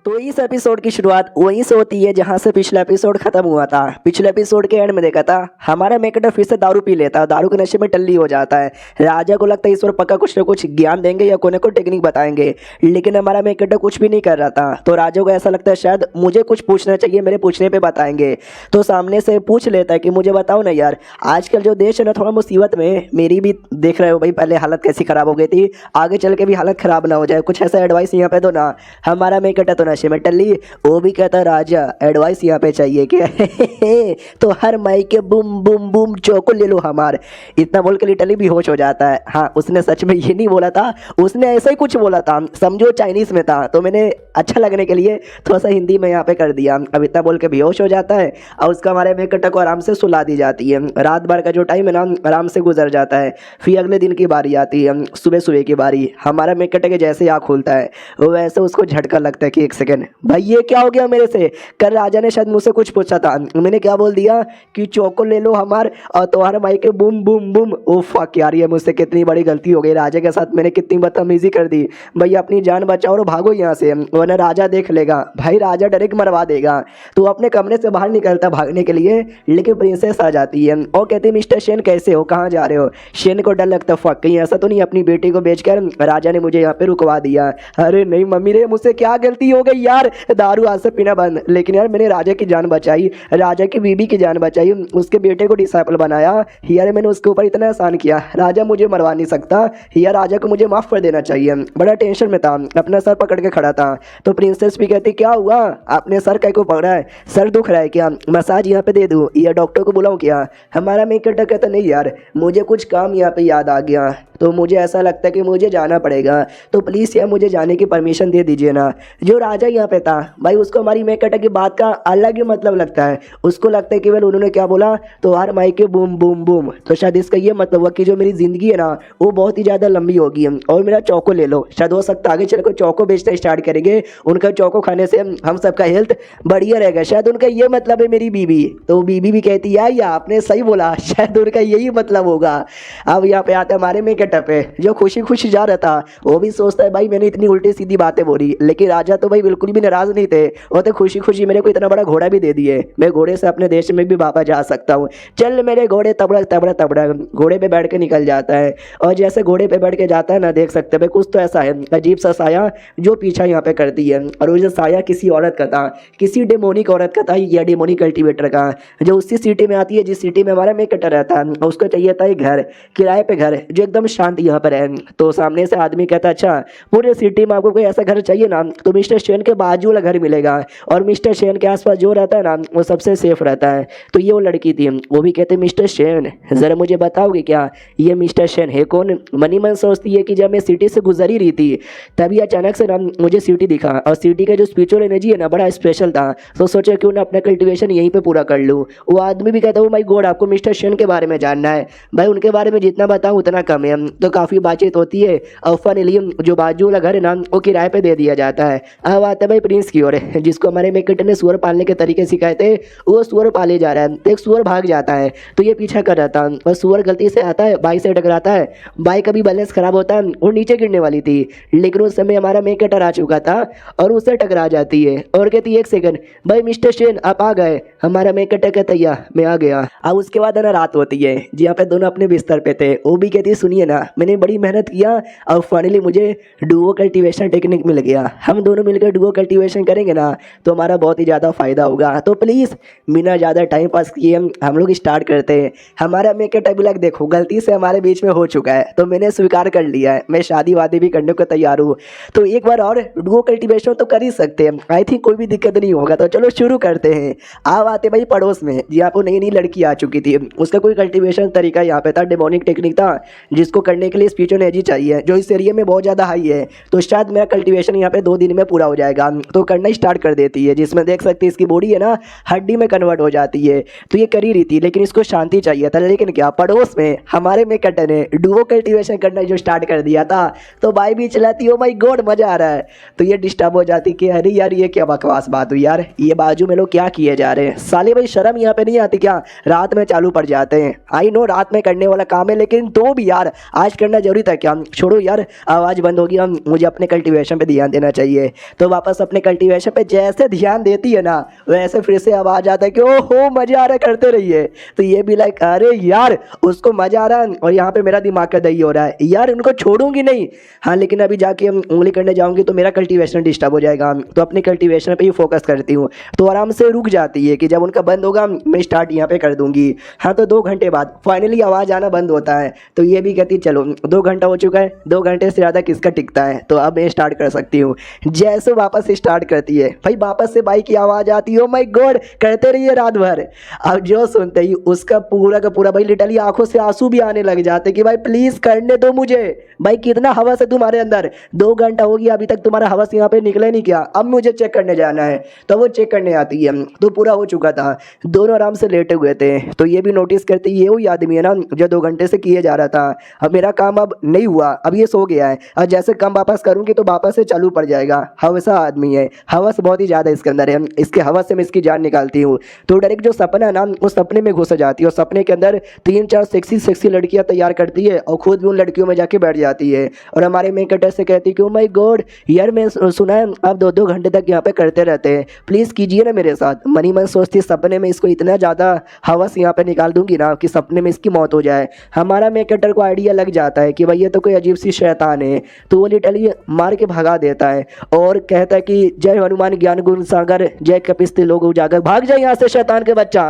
[SPEAKER 1] तो इस एपिसोड की शुरुआत वहीं से होती है जहां से पिछला एपिसोड खत्म हुआ था। पिछले एपिसोड के एंड में देखा था हमारा मेकअप फिर से दारू पी लेता है, दारू के नशे में टल्ली हो जाता है। राजा को लगता है इस बार पक्का कुछ ना कुछ ज्ञान देंगे या कोने को टेक्निक बताएंगे, लेकिन हमारा मेकअप कुछ भी नहीं कर रहा था। तो राजा को ऐसा लगता है शायद मुझे कुछ पूछना चाहिए, मेरे पूछने पर बताएंगे। तो सामने से पूछ लेता है कि मुझे बताओ ना यार, आजकल जो देश है ना थोड़ा मुसीबत में, मेरी भी देख रहे हो भाई पहले हालत कैसी ख़राब हो गई थी, आगे चल के भी हालत ख़राब ना हो जाए, कुछ ऐसा एडवाइस यहाँ पे दो ना। हमारा मेकअप तो नशे में टल्ली, वो भी कहता राजा एडवाइस यहाँ पे चाहिए क्या तो हर माई के बुम बुम बुम चौको ले लो हमार, इतना बोल के लिटरली बेहोश हो जाता है। हाँ उसने सच में ये नहीं बोला था, उसने ऐसा ही कुछ बोला था, समझो चाइनीज़ में था, तो मैंने अच्छा लगने के लिए थोड़ा सा हिंदी में यहाँ पे कर दिया। अब इतना बोल के बेहोश हो जाता है और उसका हमारे मेकट को आराम से सुला दी जाती है। रात भर का जो टाइम है ना आराम से गुजर जाता है। फिर अगले दिन की बारी आती है, सुबह सुबह की बारी। हमारा मेकट के जैसे आँख खुलता है वैसे उसको झटका लगता है कि एक सेकेंड भाई ये क्या हो गया मेरे से। कल राजा ने शायद मुझसे कुछ पूछा था, मैंने क्या बोल दिया कि चौको ले लो हमार और तुम्हारे माई के boom boom boom. Oh fuck यार ये मुझसे कितनी बड़ी गलती हो गई, राजा के साथ मैंने कितनी बदतमीजी कर दी। भैया अपनी जान बचाओ और भागो यहाँ से वरना राजा देख लेगा। भाई राजा डायरेक्ट मरवा देगा। तो अपने कमरे से बाहर निकलता भागने के लिए, लेकिन प्रिंसेस आ जाती है और कहती है मिस्टर शेन कैसे हो, कहाँ जा रहे हो। शेन को डर लगता फक कहीं ऐसा तो नहीं अपनी बेटी को बेचकर राजा ने मुझे यहाँ पे रुकवा दिया। अरे नहीं मम्मी रे मुझसे क्या गलती हो गई यार, दारू आज से पीना बंद, लेकिन यार मैंने राजा की जान बचाई, राजा की बीबी की जान बचाई, उसके बेटे को डिसाइपल बनाया। यार मैंने उसके ऊपर इतना एहसान किया, राजा मुझे मरवा नहीं सकता, यार राजा को मुझे माफ़ कर देना चाहिए। बड़ा टेंशन में था, अपना सर पकड़ के खड़ा था। तो प्रिंसेस भी कहती क्या हुआ, आपने सर कहीं को पकड़ा है, सर दुख रहा है क्या, मसाज यहाँ पे दे दूँ या डॉक्टर को बुलाऊँ क्या। हमारा मेकअप कहता नहीं यार मुझे कुछ काम यहाँ पे याद आ गया, तो मुझे ऐसा लगता है कि मुझे जाना पड़ेगा, तो प्लीज़ यार मुझे जाने की परमिशन दे दीजिए ना। जो राजा यहाँ पे था भाई उसको हमारी मेकट की बात का अलग ही मतलब लगता है, उसको लगता है कि वेल उन्होंने क्या बोला तो हर माई के बूम बूम बूम, तो शायद इसका ये मतलब हुआ कि जो मेरी ज़िंदगी है ना वो बहुत ही ज़्यादा लंबी होगी और मेरा चौको ले लो। शायद हो सकता आगे चल कर चौको बेचना स्टार्ट करेंगे, उनका चौको खाने से हम सबका हेल्थ बढ़िया रहेगा, शायद उनका ये मतलब है मेरी बीबी। तो बीबी भी कहती है या आपने सही बोला, शायद उनका यही मतलब होगा। अब यहाँ पे आते हमारे मेकट पे, जो खुशी खुशी जा रहा था वो भी सोचता है भाई मैंने इतनी उल्टी सीधी बातें बोली, लेकिन राजा तो भाई बिल्कुल भी नाराज़ नहीं थे, वो तो खुशी खुशी मेरे को इतना बड़ा घोड़ा भी दे दिए। मैं घोड़े से अपने देश में भी वापस जा सकता हूँ। चल मेरे घोड़े, तबड़ा तबड़ा तबड़ा घोड़े पे बैठ के निकल जाता है। और जैसे घोड़े पे बैठ के जाता है ना, देख सकते हैं भाई कुछ तो ऐसा है अजीब सा साया जो पीछा यहाँ पे करती है। और वो जो साया किसी औरत का था, किसी डेमोनिक औरत का था या डेमोनिक कल्टीवेटर का, जो उसी सिटी में आती है जिस सिटी में हमारा मेक कटर रहता है। और उसको चाहिए था एक घर, किराए पे घर जो एकदम शांत यहाँ पर है। तो सामने से आदमी कहता अच्छा पूरे सिटी में आपको कोई ऐसा घर चाहिए ना तो मिस्टर शेन के बाजू वाला घर मिलेगा, और मिस्टर शेन के आसपास जो रहता है ना वो सबसे सेफ रहता है। तो ये वो लड़की थी, वो भी कहते मिस्टर शेन ज़रा मुझे बताओगे क्या ये मिस्टर शेन है कौन। मनी मन सोचती है कि जब मैं सिटी से गुजर ही रही थी तभी अचानक से ना मुझे सिटी दिखा, और सिटी का जो स्पिरिचुअल एनर्जी है ना बड़ा स्पेशल था। तो सोचा क्यों ना अपना कल्टीवेशन यहीं पे पूरा कर लूँ। वो आदमी भी कहता है माय गॉड आपको मिस्टर शेन के बारे में जानना है। भाई उनके बारे में जितना बताऊँ उतना कम है। तो काफ़ी बातचीत होती है और फाइनली जो बाजू वाला घर है ना वो किराए पे दे दिया जाता है। अब आता है भाई प्रिंस की ओर, जिसको हमारे मेकट ने सुअर पालने के तरीके सिखाए थे। वो सुअर पाले जा रहा है तो एक सुअर भाग जाता है तो ये पीछा कर रहा था, और सुअर गलती से आता है बाइक से टकराता है। बाइक का भी बैलेंस खराब होता है और नीचे गिरने वाली थी, लेकिन उस समय हमारा मेकटर आ चुका था और उससे टकरा जाती है और कहती है एक सेकंड भाई मिस्टर शेन आप आ गए। हमारा मेकटर कहता है या मैं आ गया। अब उसके बाद है ना रात होती है जहाँ पे दोनों अपने बिस्तर पे थे। वो भी कहती है सुनिए ना मैंने बड़ी मेहनत किया और फाइनली मुझे डुओ कल्टीवेशन टेक्निक मिल गया। हम दोनों मिलकर डुओ कल्टीवेशन करेंगे ना तो हमारा बहुत ही ज़्यादा फायदा होगा। तो प्लीज़ बिना ज़्यादा टाइम पास किए हम लोग स्टार्ट करते हैं। हमारा मेकट अभी लग देखो गलती से हमारे बीच में हो चुका है तो मैंने स्वीकार कर लिया है, मैं शादी वादी भी करने को तैयार हूँ। तो एक बार और डुओ कल्टीवेशन तो कर ही सकते हैं, आई थिंक कोई भी दिक्कत नहीं होगा। तो चलो शुरू करते हैं। आप आते भाई पड़ोस में जहाँ पर नई नई लड़की आ चुकी थी, उसका कोई कल्टीवेशन तरीका यहाँ पे था, डेमोनिक टेक्निक था जिसको करने के लिए स्पिरिचुअल एनर्जी चाहिए जो इस एरिया में बहुत ज़्यादा हाई है। तो शायद मेरा कल्टीवेशन यहाँ पे 2 दिन में पूरा हो जाएगा। तो करना स्टार्ट कर देती है, जिसमें देख सकते हैं इसकी बॉडी है ना हड्डी में कन्वर्ट हो जाती है। तो ये कर ही रही थी लेकिन इसको शांति चाहिए था, लेकिन क्या पड़ोस में हमारे मेकट ने डुओ कल्टीवेशन करना जो स्टार्ट कर दिया था। तो बाई भी चलाती हो माय गॉड मजा आ रहा है। तो ये डिस्टर्ब हो जाती कि अरे यार ये क्या बकवास बात हुई यार, ये बाजू में लोग क्या किए जा रहे हैं साले, भाई शर्म यहाँ पे नहीं आती क्या, रात में चालू पड़ जाते हैं। आई नो रात में करने वाला काम है लेकिन तो भी यार आज करना जरूरी था क्या। छोड़ो यार आवाज़ बंद होगी, हम मुझे अपने कल्टीवेशन पे ध्यान देना चाहिए। तो वापस अपने कल्टीवेशन पे जैसे ध्यान देती है ना वैसे फिर से आवाज़ आता है कि ओहो मज़ा आ रहा है करते रहिए। तो ये भी लाइक अरे यार उसको मज़ा आ रहा है और यहाँ पे मेरा दिमाग का दही हो रहा है यार, उनको छोड़ूंगी नहीं। हाँ लेकिन अभी जाके हम उंगली करने जाऊँगी तो मेरा कल्टीवेशन डिस्टर्ब हो जाएगा। तो अपने कल्टीवेशन पे ही फोकस करती हूँ। तो आराम से रुक जाती है कि जब उनका बंद होगा मैं स्टार्ट यहाँ पे कर दूंगी। हाँ तो 2 घंटे बाद फाइनली आवाज़ आना बंद होता है। तो ये भी कहती चलो 2 घंटा हो चुका है, 2 घंटे से ज़्यादा किसका टिकता है, तो अब मैं स्टार्ट कर सकती हूँ। जैसे वापस स्टार्ट करती है भाई वापस से बाइक की आवाज़ आती है, ओ माय गॉड करते रहिए रात भर। अब जो सुनते ही उसका पूरा का पूरा भाई लिटरली आंखों से आंसू भी आने लग जाते कि भाई प्लीज़ करने दो मुझे, भाई कितना हवस है तुम्हारे अंदर, 2 घंटा हो गया अभी तक तुम्हारा हवस यहाँ पे निकले नहीं क्या, अब मुझे चेक करने जाना है। तो वो चेक करने आती है। तो पूरा हो चुका था, दोनों आराम से लेटे हुए थे। तो ये भी नोटिस करती ये वही आदमी है ना जो 2 घंटे से किए जा रहा था। अब मेरा काम अब नहीं हुआ, अब ये सो गया है और जैसे काम वापस करूँगी तो वापस से चालू पड़ जाएगा। हवसा आदमी है, हवस बहुत ही ज़्यादा इसके अंदर है, इसके हवस से मैं इसकी जान निकालती हूँ। तो डायरेक्ट जो सपना है ना उस सपने में घुस जाती है और सपने के अंदर 3-4 सेक्सी लड़कियाँ तैयार करती है और खुद भी उन लड़कियों में जाके बैठ जाती है। और हमारे मेकटर से कहती है कि ओ माय गॉड यार मैं सुना है आप 2-2 घंटे तक यहाँ पे करते रहते हैं, प्लीज़ कीजिए ना मेरे साथ। मनी मन सोचती सपने में इसको इतना ज़्यादा हवस यहाँ पे निकाल दूंगी ना कि सपने में इसकी मौत हो जाए। हमारा मेकटर को आइडिया लग जाता है कि भाई ये तो कोई अजीब सी शैतान है। तो वो लिटरली मार के भगा देता है और कहता है कि जय हनुमान ज्ञान गुण सागर जय कपिस्ती लोग उजागर, भाग जाए यहाँ से शैतान के बच्चा।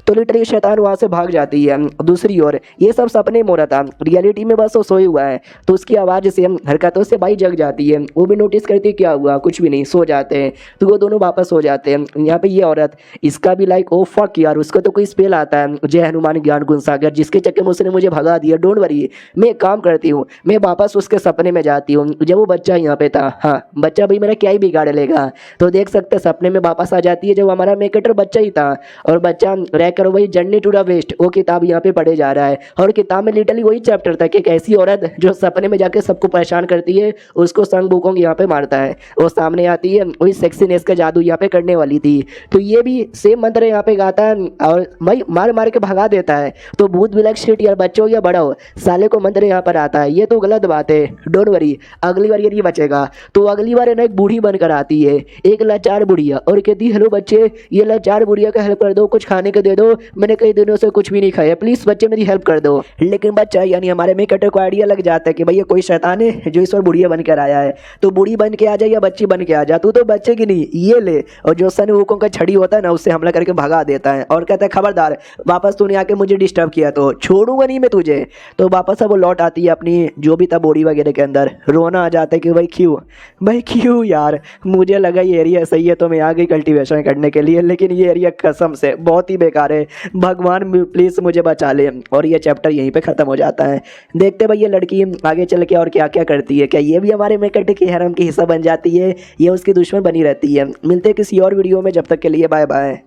[SPEAKER 1] तो लिटरली शैतान वहाँ से भाग जाती है। दूसरी ओर ये सब सपने में हो रहा था, रियलिटी में बस वो सोए हुआ है। तो उसकी आवाज़ से हरकतों से भाई जग जाती है। वो भी नोटिस करती है क्या हुआ, कुछ भी नहीं, सो जाते हैं। तो वो दोनों वापस हो जाते हैं। यहाँ पे ये औरत इसका भी लाइक ओ फक यार उसको तो कोई स्पेल आता है जय हनुमान ज्ञान गुण सागर, जिसके चक्कर में उसने मुझे भगा दिया। डोंट वरी मैं एक काम करती हूँ, मैं वापस उसके सपने में जाती हूँ जब वो बच्चा यहाँ पे था। हाँ बच्चा भाई मेरा क्या ही बिगाड़ लेगा। तो देख सकते सपने में वापस आ जाती है जब हमारा मेकटर बच्चा ही था और बच्चा रह कर वही जर्नी टू द वेस्ट वो किताब यहाँ पे पढ़े जा रहा है। और किताब में लिटरली वही चैप्टर था कि एक ऐसी औरत जो सपने में जाके सबको परेशान करती है उसको संग बुकोंग यहाँ पे मारता है। वो सामने आती है वही सेक्सीनेस का जादू यहाँ पे करने वाली थी। तो ये भी सेम मंत्र यहाँ पे गाता है और भाई मार मार के भगा देता है। तो भूत भी लाइक शिट यार बच्चे हो या बड़ा हो साले को मंत्र यहाँ पर आता है, ये तो गलत बात है। डोंट वरी अगली बार ये नहीं बचेगा। तो अगली बार है ना एक बूढ़ी बनकर आती है एक लाचार बुढ़िया और कहती हेलो बच्चे, ये लाचार बुढ़िया का हेल्प कर दो, कुछ खाने को दे दो, मैंने कई दिनों से कुछ भी नहीं खाया, प्लीज बच्चे मेरी हेल्प कर दो। लेकिन बच्चा यानी हमारे मेन कैरेक्टर को आइडिया लग जाता है कि भैया कोई शैतान है जो इस बार बुढ़िया बनकर आया है, तो बूढ़ी बन के आ जा या बच्ची बन के आ जा, तू तो बच्चे की नहीं ये ले। और जो सन वूकों का छड़ी होता है ना उससे हमला करके भगा देता है और कहता है खबरदार वापस तूने आके मुझे डिस्टर्ब किया तो छोड़ूंगा नहीं मैं तुझे। तो वापस अब वो लौट आती है अपनी जो भी था बॉडी वगैरह के अंदर, रोना आ जाता है कि भाई क्यों यार, मुझे लगा ये एरिया सही है तो मैं आ गई कल्टीवेशन करने के लिए, लेकिन ये एरिया कसम से बहुत ही बेकार है, भगवान प्लीज़ मुझे बचा ले। और ये चैप्टर यहीं पे ख़त्म हो जाता है। देखते भाई ये लड़की आगे चल के और क्या क्या करती है, क्या ये भी हमारे मेकट के हरम की हिस्सा बन जाती है या उसकी दुश्मन बनी रहती है। मिलते हैं किसी और वीडियो में, जब तक के लिए बाय बाय।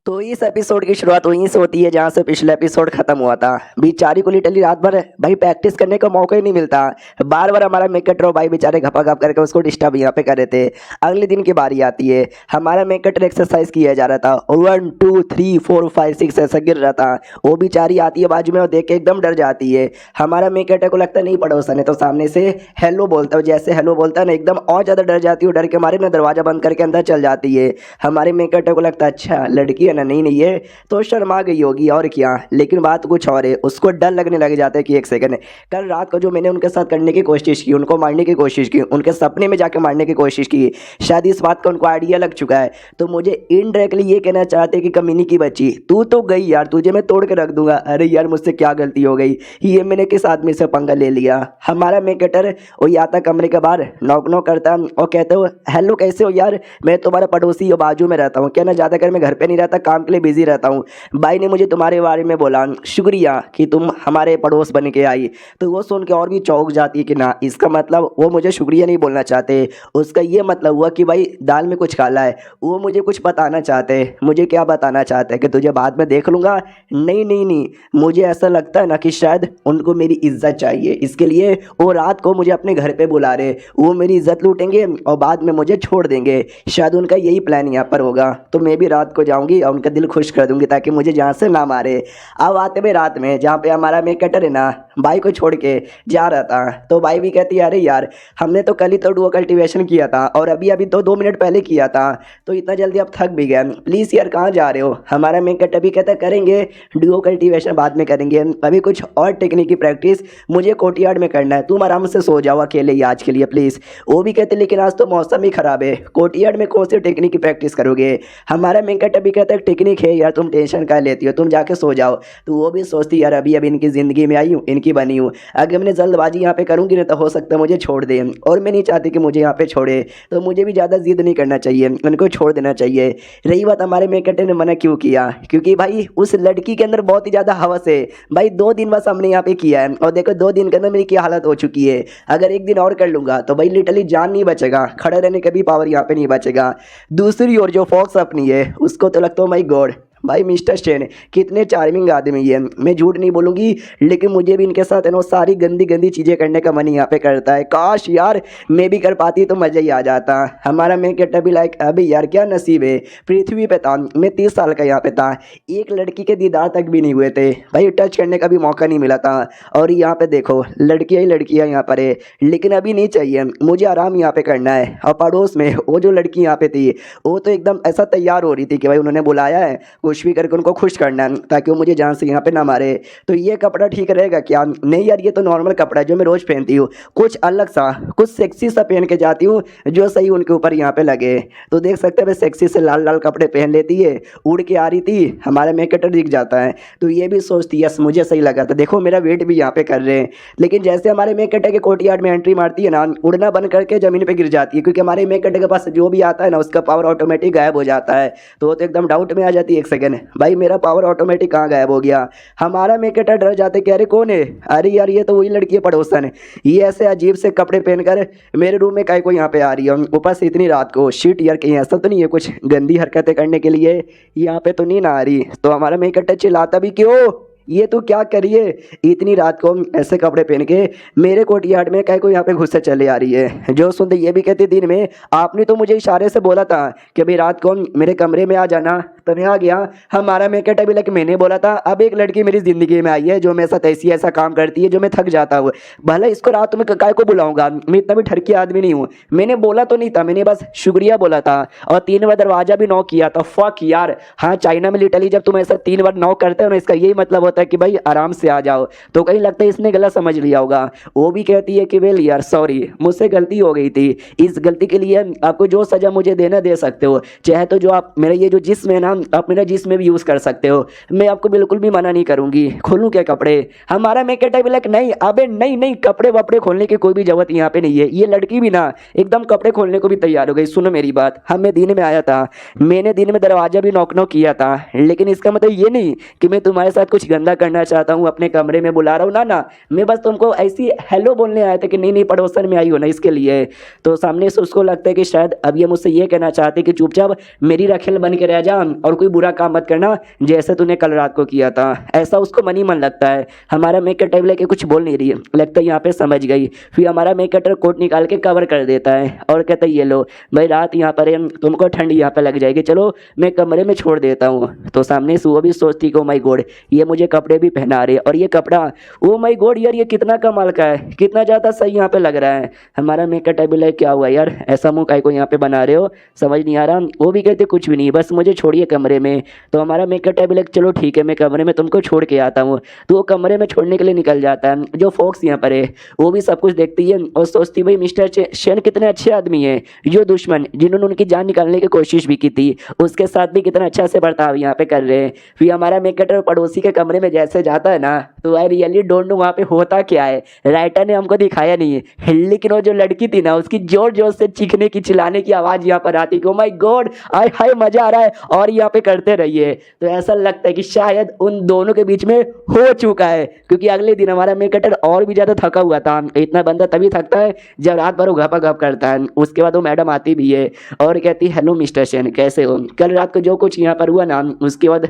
[SPEAKER 1] तो इस एपिसोड की शुरुआत वहीं से होती है जहाँ से पिछला एपिसोड खत्म हुआ था। बेचारी को लिटरली रात भर भाई प्रैक्टिस करने का मौका ही नहीं मिलता, बार बार हमारा मेकट्रो भाई बेचारे घपा घप करके उसको डिस्टर्ब यहाँ पे कर रहे थे। अगले दिन की बारी आती है, हमारा मेकट्रो एक्सरसाइज किया जा रहा था और 1 2 3 4 5 6 ऐसा गिर रहा था। वो बेचारी आती है बाजू में और देख के एकदम डर जाती है। हमारा मेकट्रो को लगता नहीं पड़ोसन है, तो सामने से हेलो बोलता है, जैसे हेलो बोलता है ना एकदम और ज़्यादा डर जाती है, डर के मारे ना दरवाजा बंद करके अंदर चल जाती है। हमारे मेकट्रो को लगता है अच्छा लड़की है ना, नहीं ये तो शर्मा गई होगी और क्या, लेकिन बात कुछ और है, उसको डर लगने लग जाता है कि एक सेकंड कल रात को जो मैंने उनके साथ करने की कोशिश की, उनको मारने की कोशिश की, उनके सपने में जाके मारने की कोशिश की, शायद इस बात का उनको आइडिया लग चुका है। तो मुझे इनडायरेक्टली ये कहना चाहते कि कमीनी की बच्ची तू तो गई यार, तुझे मैं तोड़ के रख दूंगा। अरे यार मुझसे क्या गलती हो गई, ये मैंने किस आदमी से पंगा ले लिया। हमारा मेकटर वो आता कमरे के बाहर नॉक नॉक करता और कहते हो हेलो कैसे हो यार, मैं तुम्हारा पड़ोसी और बाजू में रहता हूँ, क्या ना ज़्यादातर मैं घर पे नहीं रहता, काम के लिए बिजी रहता हूँ, भाई ने मुझे तुम्हारे बारे में बोला, शुक्रिया कि तुम हमारे पड़ोस बन के आई। तो वो सुन के और भी चौंक जाती है कि ना इसका मतलब वो मुझे शुक्रिया नहीं बोलना चाहते, उसका ये मतलब हुआ कि भाई दाल में कुछ काला है, वो मुझे कुछ बताना चाहते। मुझे क्या बताना चाहते हैं कि तुझे बाद में देख लूँगा। नहीं नहीं नहीं, मुझे ऐसा लगता है ना कि शायद उनको मेरी इज्जत चाहिए, इसके लिए वो रात को मुझे अपने घर पे बुला रहे, वो मेरी इज्जत लूटेंगे और बाद में मुझे छोड़ देंगे, शायद उनका यही प्लान यहाँ पर होगा। तो मैं भी रात को जाऊँगी और उनका दिल खुश कर दूँगी ताकि मुझे जहाँ से ना मारे। अब आते हुए रात में जहाँ पे हमारा मेकटर है ना भाई को छोड़ के जा रहा था, तो भाई भी कहती है अरे यार हमने तो कल ही तो डुओ कल्टीवेशन किया था और अभी अभी तो 2 मिनट पहले किया था, तो इतना जल्दी आप थक भी गए, प्लीज़ यार कहाँ जा रहे हो। हमारा मेकटर भी कहता करेंगे डुओ कल्टीवेशन बाद में करेंगे, अभी कुछ और टेक्निक की प्रैक्टिस मुझे कोर्टयार्ड में करना है, तुम आराम से सो जाओ अकेले ही आज के लिए प्लीज़। वो भी कहते लेकिन आज तो मौसम ही ख़राब है, कोर्टयार्ड में कौन सी टेक्निक की प्रैक्टिस करोगे। हमारा मेकटर भी कहता है टेक्निक है यार, तुम टेंशन कर लेती हो, तुम जाके सो जाओ। तो वो भी सोचती यार अभी अभी इनकी ज़िंदगी में आई हूँ, इनकी बनी हूँ, अगर मैंने जल्दबाजी यहाँ पे करूँगी ना तो हो सकता है मुझे छोड़ दे, और मैं नहीं चाहती कि मुझे यहाँ पे छोड़े, तो मुझे भी ज़्यादा जिद नहीं करना चाहिए, उनको छोड़ देना चाहिए। रही बात हमारे मेकटर ने मना क्यों किया, क्योंकि भाई उस लड़की के अंदर बहुत ही ज़्यादा हवस है। भाई 2 दिन बस हमने यहाँ पे किया है और देखो 2 दिन के अंदर मेरी क्या हालत हो चुकी है, अगर 1 दिन और कर लूँगा तो भाई लिटरली जान नहीं बचेगा, खड़े रहने का भी पावर यहाँ पे नहीं बचेगा। दूसरी ओर जो फॉक्स अपनी है उसको तो लगता है माई गॉड भाई मिस्टर स्टेन कितने चार्मिंग आदमी है, मैं झूठ नहीं बोलूँगी, लेकिन मुझे भी इनके साथ है ना सारी गंदी गंदी चीज़ें करने का मन यहाँ पे करता है। काश यार मैं भी कर पाती तो मज़ा ही आ जाता। हमारा मैं कहता भी लाइक अभी यार क्या नसीब है, पृथ्वी पे था मैं 30 साल का यहाँ पे था, एक लड़की के दीदार तक भी नहीं हुए थे भाई, टच करने का भी मौका नहीं मिला था, और यहाँ पे देखो लड़कियाँ ही लड़कियाँ यहाँ पर है। लेकिन अभी नहीं चाहिए, मुझे आराम यहाँ पे करना है। और पड़ोस में वो जो लड़की यहाँ पे थी वो तो एकदम ऐसा तैयार हो रही थी कि भाई उन्होंने बुलाया है, कुछ भी करके उनको खुश करना है ताकि वो मुझे जान से यहाँ पे ना मारे। तो ये कपड़ा ठीक रहेगा क्या, नहीं यार ये तो नॉर्मल कपड़ा है जो मैं रोज़ पहनती हूँ, कुछ अलग सा कुछ सेक्सी सा पहन के जाती हूँ जो सही उनके ऊपर यहाँ पे लगे। तो देख सकते हैं मैं सेक्सी से लाल लाल कपड़े पहन लेती है, उड़ के आ रही थी, हमारा मेकटर दिख जाता है, तो ये भी सोचती यस मुझे सही लगा था, देखो मेरा वेट भी यहाँ पे कर रहे हैं। लेकिन जैसे हमारे मेकटर के कोर्टयार्ड में एंट्री मारती है ना, उड़ना बंद करके ज़मीन पर गिर जाती है, क्योंकि हमारे मेकटर के पास जो भी आता है ना उसका पावर ऑटोमेटिक गायब हो जाता है। तो वो तो एकदम डाउट में आ जाती है, एक सेकंड भाई मेरा पावर ऑटोमेटिक कहाँ गायब हो गया। हमारा मेकटर डर जाते कि अरे कौन है, अरे यार ये तो वही लड़की है पड़ोसन है, ये ऐसे अजीब से कपड़े पहनकर मेरे रूम में काहे को यहाँ पे आ रही है, ऊपर से इतनी रात को, शिट यार कहीं ऐसा तो नहीं है कुछ गंदी हरकतें करने के लिए यहाँ पे तो नहीं ना आ रही। तो हमारा मेकटर चिल्लाता भी क्यों, ये तो क्या करिए इतनी रात को ऐसे कपड़े पहन के मेरे कोर्टयार्ड में कहीं को यहाँ पे घुससे चले आ रही है। जो सुनते ये भी कहते दिन में आपने तो मुझे इशारे से बोला था कि भाई रात को मेरे कमरे में आ जाना, तने आ गया। हमारा मैं कहता भी लाइक मैंने बोला था अब एक लड़की मेरी जिंदगी में आई है जो मेरे साथ ऐसी ऐसा काम करती है जो मैं थक जाता हूँ, भला इसको रात में काय को बुलाऊंगा, मैं इतना भी ठरकी आदमी नहीं हूँ। मैंने बोला तो नहीं था, मैंने बस शुक्रिया बोला था और 3 बार दरवाजा भी नॉक किया था। फक यार, हाँ चाइना में लिटरली जब तुम ऐसा 3 बार नॉक करते हो ना इसका यही मतलब होता है कि भाई आराम से आ जाओ, तो कहीं लगता है इसने गलत समझ लिया होगा। वो भी कहती है कि वेल यार सॉरी मुझसे गलती हो गई थी, इस गलती के लिए आपको जो सजा मुझे देना दे सकते हो, चाहे तो जो आप मेरा ये जो जिस्म है ना आप मेरा जिस्म में भी यूज़ कर सकते हो, मैं आपको बिल्कुल भी मना नहीं करूंगी। खोलूं क्या कपड़े? हमारा मैं कहता भी लाइक नहीं अबे नहीं नहीं, कपड़े वपड़े खोलने की कोई भी जरूरत यहाँ पे नहीं है। ये लड़की भी ना एकदम कपड़े खोलने को भी तैयार हो गई। सुनो मेरी बात, हाँ मैं दिन में आया था, मैंने दिन में दरवाजा भी नॉक नॉक किया था, लेकिन इसका मतलब ये नहीं कि मैं तुम्हारे साथ कुछ गंदा करना चाहता हूँ, अपने कमरे में बुला रहा हूँ ना, मैं बस तुमको ऐसी हेलो बोलने आया था कि नहीं नहीं पड़ोसन में आई हो ना इसके लिए। तो सामने से उसको लगता है कि शायद अब ये मुझसे ये कहना चाहते कि चुपचाप मेरी रखेल बन के रह जा और कोई बुरा काम मत करना जैसे तूने कल रात को किया था, ऐसा उसको मन ही मन लगता है। हमारा मेक कटर लेके कुछ बोल नहीं रही है, लगता है यहाँ पे समझ गई। फिर हमारा मेक कटर कोट निकाल के कवर कर देता है और कहता है ये लो भाई रात यहाँ पर है, तुमको ठंड यहाँ पे लग जाएगी, चलो मैं कमरे में छोड़ देता हूँ। तो सामने से वो भी सोचती कि ओ माय गॉड ये मुझे कपड़े भी पहना रहे, और ये कपड़ा ओ माय गॉड यार ये कितना कमाल का है, कितना ज़्यादा सही यहाँ पे लग रहा है। हमारा मेक कटर भी लाइक क्या हुआ यार, ऐसा मुँह काय को यहाँ पे बना रहे हो, समझ नहीं आ रहा। वो भी कहते कुछ भी नहीं बस मुझे छोड़िए कमरे में। तो हमारा मेक कटर भी लाइक चलो ठीक है मैं कमरे में तुमको छोड़ के आता हूँ। तो वो कमरे में छोड़ने के लिए निकल जाता है। जो फॉक्स यहाँ पर है वो भी सब कुछ देखती है और सोचती भाई मिस्टर शेन कितने अच्छे आदमी हैं, जो दुश्मन जिन्होंने उनकी जान निकालने की कोशिश भी की थी उसके साथ भी कितना अच्छा से बर्ताव यहाँ पे कर रहे हैं। फिर हमारा मेक कटर पड़ोसी के कमरे में जैसे जाता है ना तो आई रियली डोंट नो वहाँ पे होता क्या है, राइटर ने हमको दिखाया नहीं है, लेकिन वो जो लड़की थी ना उसकी जोर जोर से चीखने की चिल्लाने की आवाज़ यहाँ पर आती कि ओ माय गॉड आय हाय मजा आ रहा है और यहाँ पे करते रहिए। तो ऐसा लगता है कि शायद उन दोनों के बीच में हो चुका है, क्योंकि अगले दिन हमारा मेक कटर और भी ज़्यादा थका हुआ था। इतना बंदा तभी थकता है जब रात भर वो घपा घप करता है। उसके बाद वो मैडम आती भी है और कहती हेलो मिस्टर शेन कैसे हो, कल रात को जो कुछ यहाँ पर हुआ ना उसके बाद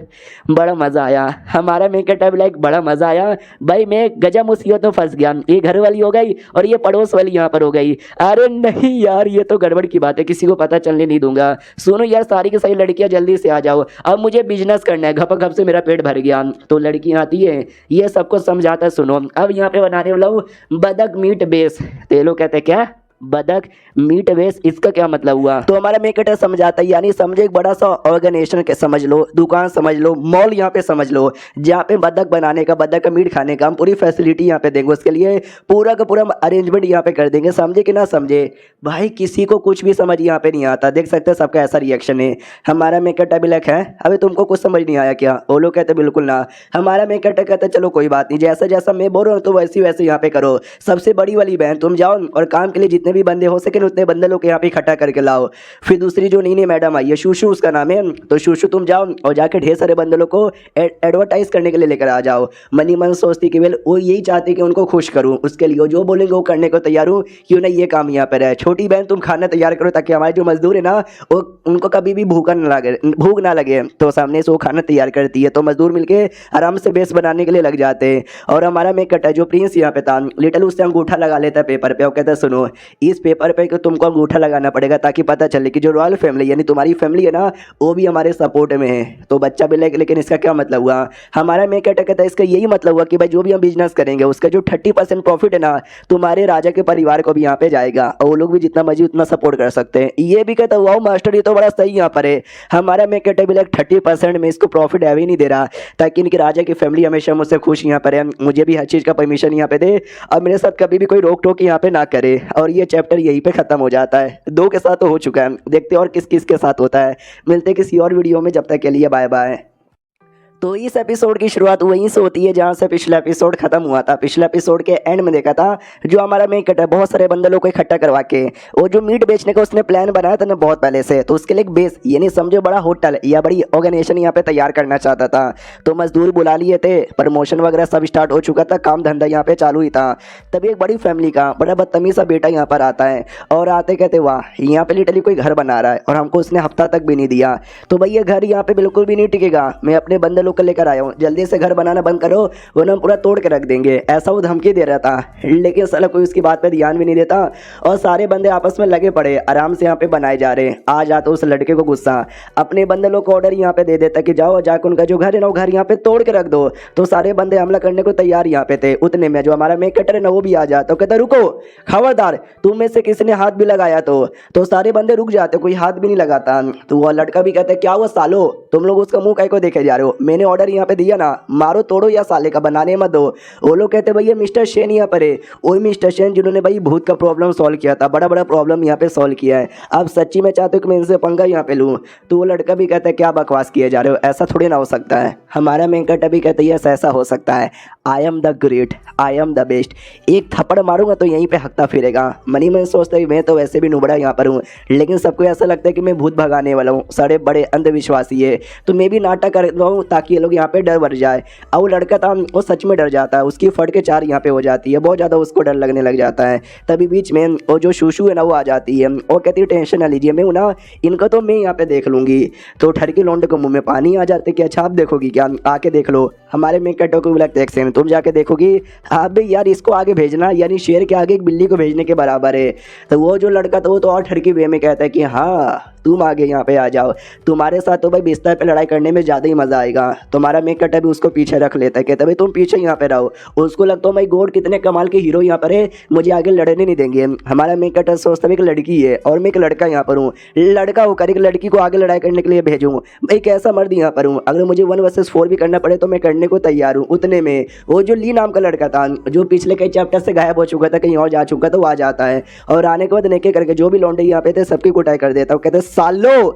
[SPEAKER 1] बड़ा मज़ा आया। हमारा मेक कटर लाइक बड़ा मज़ा आया भाई, मैं गजब मुसीबत में फंस गया, ये घर वाली हो गई और ये पड़ोस वाली यहाँ पर हो गई। अरे नहीं यार ये तो गड़बड़ की बात है, किसी को पता चलने नहीं दूंगा। सुनो यार सारी की सारी लड़कियाँ जल्दी से आ जाओ, अब मुझे बिजनेस करना है, घप घप से मेरा पेट भर गया। तो लड़की आती है ये सबको समझाता है सुनो अब यहाँ पे बनाने वाला हूँ बदक मीट बेस। ते लोग कहते क्या बदक मीट बेस, इसका क्या मतलब हुआ? तो हमारा मेक कटर समझाता है यानी समझो एक बड़ा सा ऑर्गेनाइजेशन के समझ लो, दुकान समझ लो, मॉल यहाँ पे समझ लो, जहाँ पे बदक बनाने का बदक का मीट खाने का हम पूरी फैसिलिटी यहाँ पे देंगे, उसके लिए पूरा का पूरा अरेंजमेंट यहाँ पे कर देंगे। समझे कि ना समझे भाई, किसी को कुछ भी समझ यहाँ पे नहीं आता, देख सकते हैं सबका ऐसा रिएक्शन है। हमारा मेक कटर भी लग है अभी तुमको कुछ समझ नहीं आया क्या? वो लोग कहते बिल्कुल ना। हमारा मेक कटर कहते चलो कोई बात नहीं, जैसा जैसा मैं बोल रहा हूँ तो वैसे वैसे यहाँ पे करो। सबसे बड़ी वाली बहन तुम जाओ और काम के लिए जितने भी बंदे हो सके उतने बंदे लोग यहाँ पे इकट्ठा करके लाओ। फिर दूसरी जो नई नई मैडम आई है शूशू उसका नाम है, तो शूशू तुम जाओ और जाके ढेर सारे बंदे लोग को एडवर्टाइज करने के लिए लेकर आ जाओ। मनी मन सोचती कि वेल वो यही चाहती कि उनको खुश करूँ, उसके लिए जो बोलेंगे वो करने को तैयार हूँ, क्यों ना ये काम यहाँ पर है। छोटी बहन तुम खाना तैयार करो ताकि हमारे जो मजदूर है ना वो उनको कभी भी भूख ना लगे। तो सामने से वो खाना तैयार करती है, तो मजदूर मिलके आराम से बेस बनाने के लिए लग जाते हैं। और हमारा मेक कटर जो प्रिंस यहाँ पे था लिटल उससे अंगूठा लगा लेता है पेपर पे और कहता है सुनो इस पेपर पे तुमको अंगूठा लगाना पड़ेगा ताकि पता चले कि जो रॉयल फैमिली यानी तुम्हारी फैमिली है ना वो भी हमारे सपोर्ट में है। तो बच्चा भी लेकिन इसका क्या मतलब हुआ? हमारा मेक कटर कहता है इसका यही मतलब हुआ कि भाई जो भी हम बिजनेस करेंगे उसका जो 30% प्रॉफिट है ना तुम्हारे राजा के परिवार को भी यहाँ पे जाएगा और वो लोग भी जितना मर्जी उतना सपोर्ट कर सकते हैं। ये भी कहता हुआ मास्टर ये तो बड़ा सही यहाँ पर है। हमारा मेक कटर भी 30% में इसको प्रॉफिट है भी नहीं दे रहा ताकि इनके राजा की फैमिली हमेशा मुझसे खुश यहाँ पर है, मुझे भी हर चीज़ का परमिशन यहाँ पे दे और मेरे साथ कभी भी कोई रोक टोक यहाँ पे ना करे। और ये चैप्टर यहीं पे खत्म हो जाता है। 2 के साथ तो हो चुका है, देखते हैं और किस किस के साथ होता है। मिलते किसी और वीडियो में, जब तक के लिए बाय बाय। तो इस एपिसोड की शुरुआत वहीं से होती है जहाँ से पिछला एपिसोड खत्म हुआ था। पिछला एपिसोड के एंड में देखा था जो हमारा मेक कटर बहुत सारे बंदलों को इकट्ठा करवा के वो जो मीट बेचने का उसने प्लान बनाया था ना बहुत पहले से, तो उसके लिए एक बेस यानी समझो बड़ा होटल या बड़ी ऑर्गेनाइजेशन यहाँ पे तैयार करना चाहता था। तो मजदूर बुला लिए थे, प्रमोशन वगैरह सब स्टार्ट हो चुका था, काम धंधा यहाँ पे चालू ही था। तभी एक बड़ी फैमिली का बड़ा बदतमीज सा बेटा यहाँ पर आता है और आते कहते वाह यहाँ पे लिटरली कोई घर बना रहा है और हमको उसने हफ्ता तक भी नहीं दिया। तो भाई ये घर यहाँ पे बिल्कुल भी नहीं टिकेगा, मैं अपने बंदलों लोग का लेकर आया हूँ, जल्दी से घर बनाना बंद करो वरना हम पूरा तोड़ के रख देंगे, ऐसा वो धमकी दे रहा था। लेकिन साला कोई उसकी बात पे ध्यान भी नहीं देता और सारे बंदे आपस में लगे पड़े आराम से यहाँ पे बनाए जा रहे। आ जाता उस लड़के को गुस्सा, अपने बंदे लोग को ऑर्डर यहाँ पे दे देता कि जाओ जाकर उनका जो घर है ना वो घर यहाँ पे तोड़ के रख दो। तो सारे बंदे हमला करने को तैयार यहाँ पे थे। उतने में जो हमारा मेन कटर है ना वो भी आ जाता, तो कहता रुको खबरदार, तुम में से किसी ने हाथ भी लगाया तो सारे बंदे रुक जाते, कोई हाथ भी नहीं लगाता। तो वो लड़का भी कहता है क्या हुआ सालो, तुम लोग उसका मुंह काहे को देखे जा रहे हो, मैंने ऑर्डर यहाँ पे दिया ना, मारो तोड़ो या साले का बनाने मत दो। वो लोग कहते भैया मिस्टर शेन यहाँ पर है, वही मिस्टर शेन जिन्होंने भाई भूत का प्रॉब्लम सॉल्व किया था, बड़ा बड़ा प्रॉब्लम यहाँ पे सॉल्व किया है। अब सच्ची में चाहते हो कि मैं इनसे पंगा यहाँ पे लूँ? तो वो लड़का भी कहता है क्या बकवास किए जा रहे हो, ऐसा थोड़ी ना हो सकता है। हमारा मेन कटर भी कहता है यस ऐसा हो सकता है, I am the great, I am the best, एक थप्पड़ मारूंगा तो यहीं पे हकता फिरेगा। मनी मन सोचता है मैं तो वैसे भी नुबड़ा यहाँ पर हूँ, लेकिन सबको ऐसा लगता है कि मैं भूत भगाने वाला हूँ, सारे बड़े अंधविश्वासी है, तो मैं भी नाटक कर रहा हूँ ताकि ये लोग यहाँ पे डर बढ़ जाए। अब वो लड़का था वो सच में डर जाता है, उसकी फट के चार यहाँ पे हो जाती है, बहुत ज़्यादा उसको डर लगने लग जाता है। तभी बीच में वो जो शूशू है ना वो आ जाती है, वो कहती है टेंशन ना लीजिए, मैं हूँ ना, इनको तो मैं यहाँ पे देख लूँगी। तो ठरकी लौंडे को मुँह में पानी आ जाते कि अच्छा आप देखोगी क्या, आके देख लो। हमारे मेन कटो को भी लगता है एक सेकंड तुम जाके देखोगी, आप भी यार इसको आगे भेजना, यानी शेर के आगे एक बिल्ली को भेजने के बराबर है। तो वो जो लड़का था वो तो और ठरकी वे में कहता है कि हाँ तुम आगे यहाँ पे आ जाओ, तुम्हारे साथ तो भाई बिस्तर पे लड़ाई करने में ज़्यादा ही मज़ा आएगा। तुम्हारा मेक कटर भी उसको पीछे रख लेता है, कहता है भाई तुम पीछे यहाँ पे रहो। उसको लगता है भाई गॉड कितने कमाल के हीरो यहाँ पर है, मुझे आगे लड़ने नहीं देंगे। हमारा मेक कटर सोचता है एक लड़की है और मैं एक लड़का यहाँ पर हूँ, लड़का होकर एक लड़की को आगे लड़ाई करने के लिए भेजूँ, भाई कैसा मर्द यहाँ पर हूँ, अगर मुझे 1 vs 4 भी करना पड़े तो मैं करने को तैयार हूँ। उतने में वो जो ली नाम का लड़का था जो पिछले कई चैप्टर से गायब हो चुका था, कहीं और जा चुका था, वो आ जाता है और आने के बाद नेके करके जो भी लौंडे यहाँ पे थे सबकी कुटाई कर देता है। कहते सालो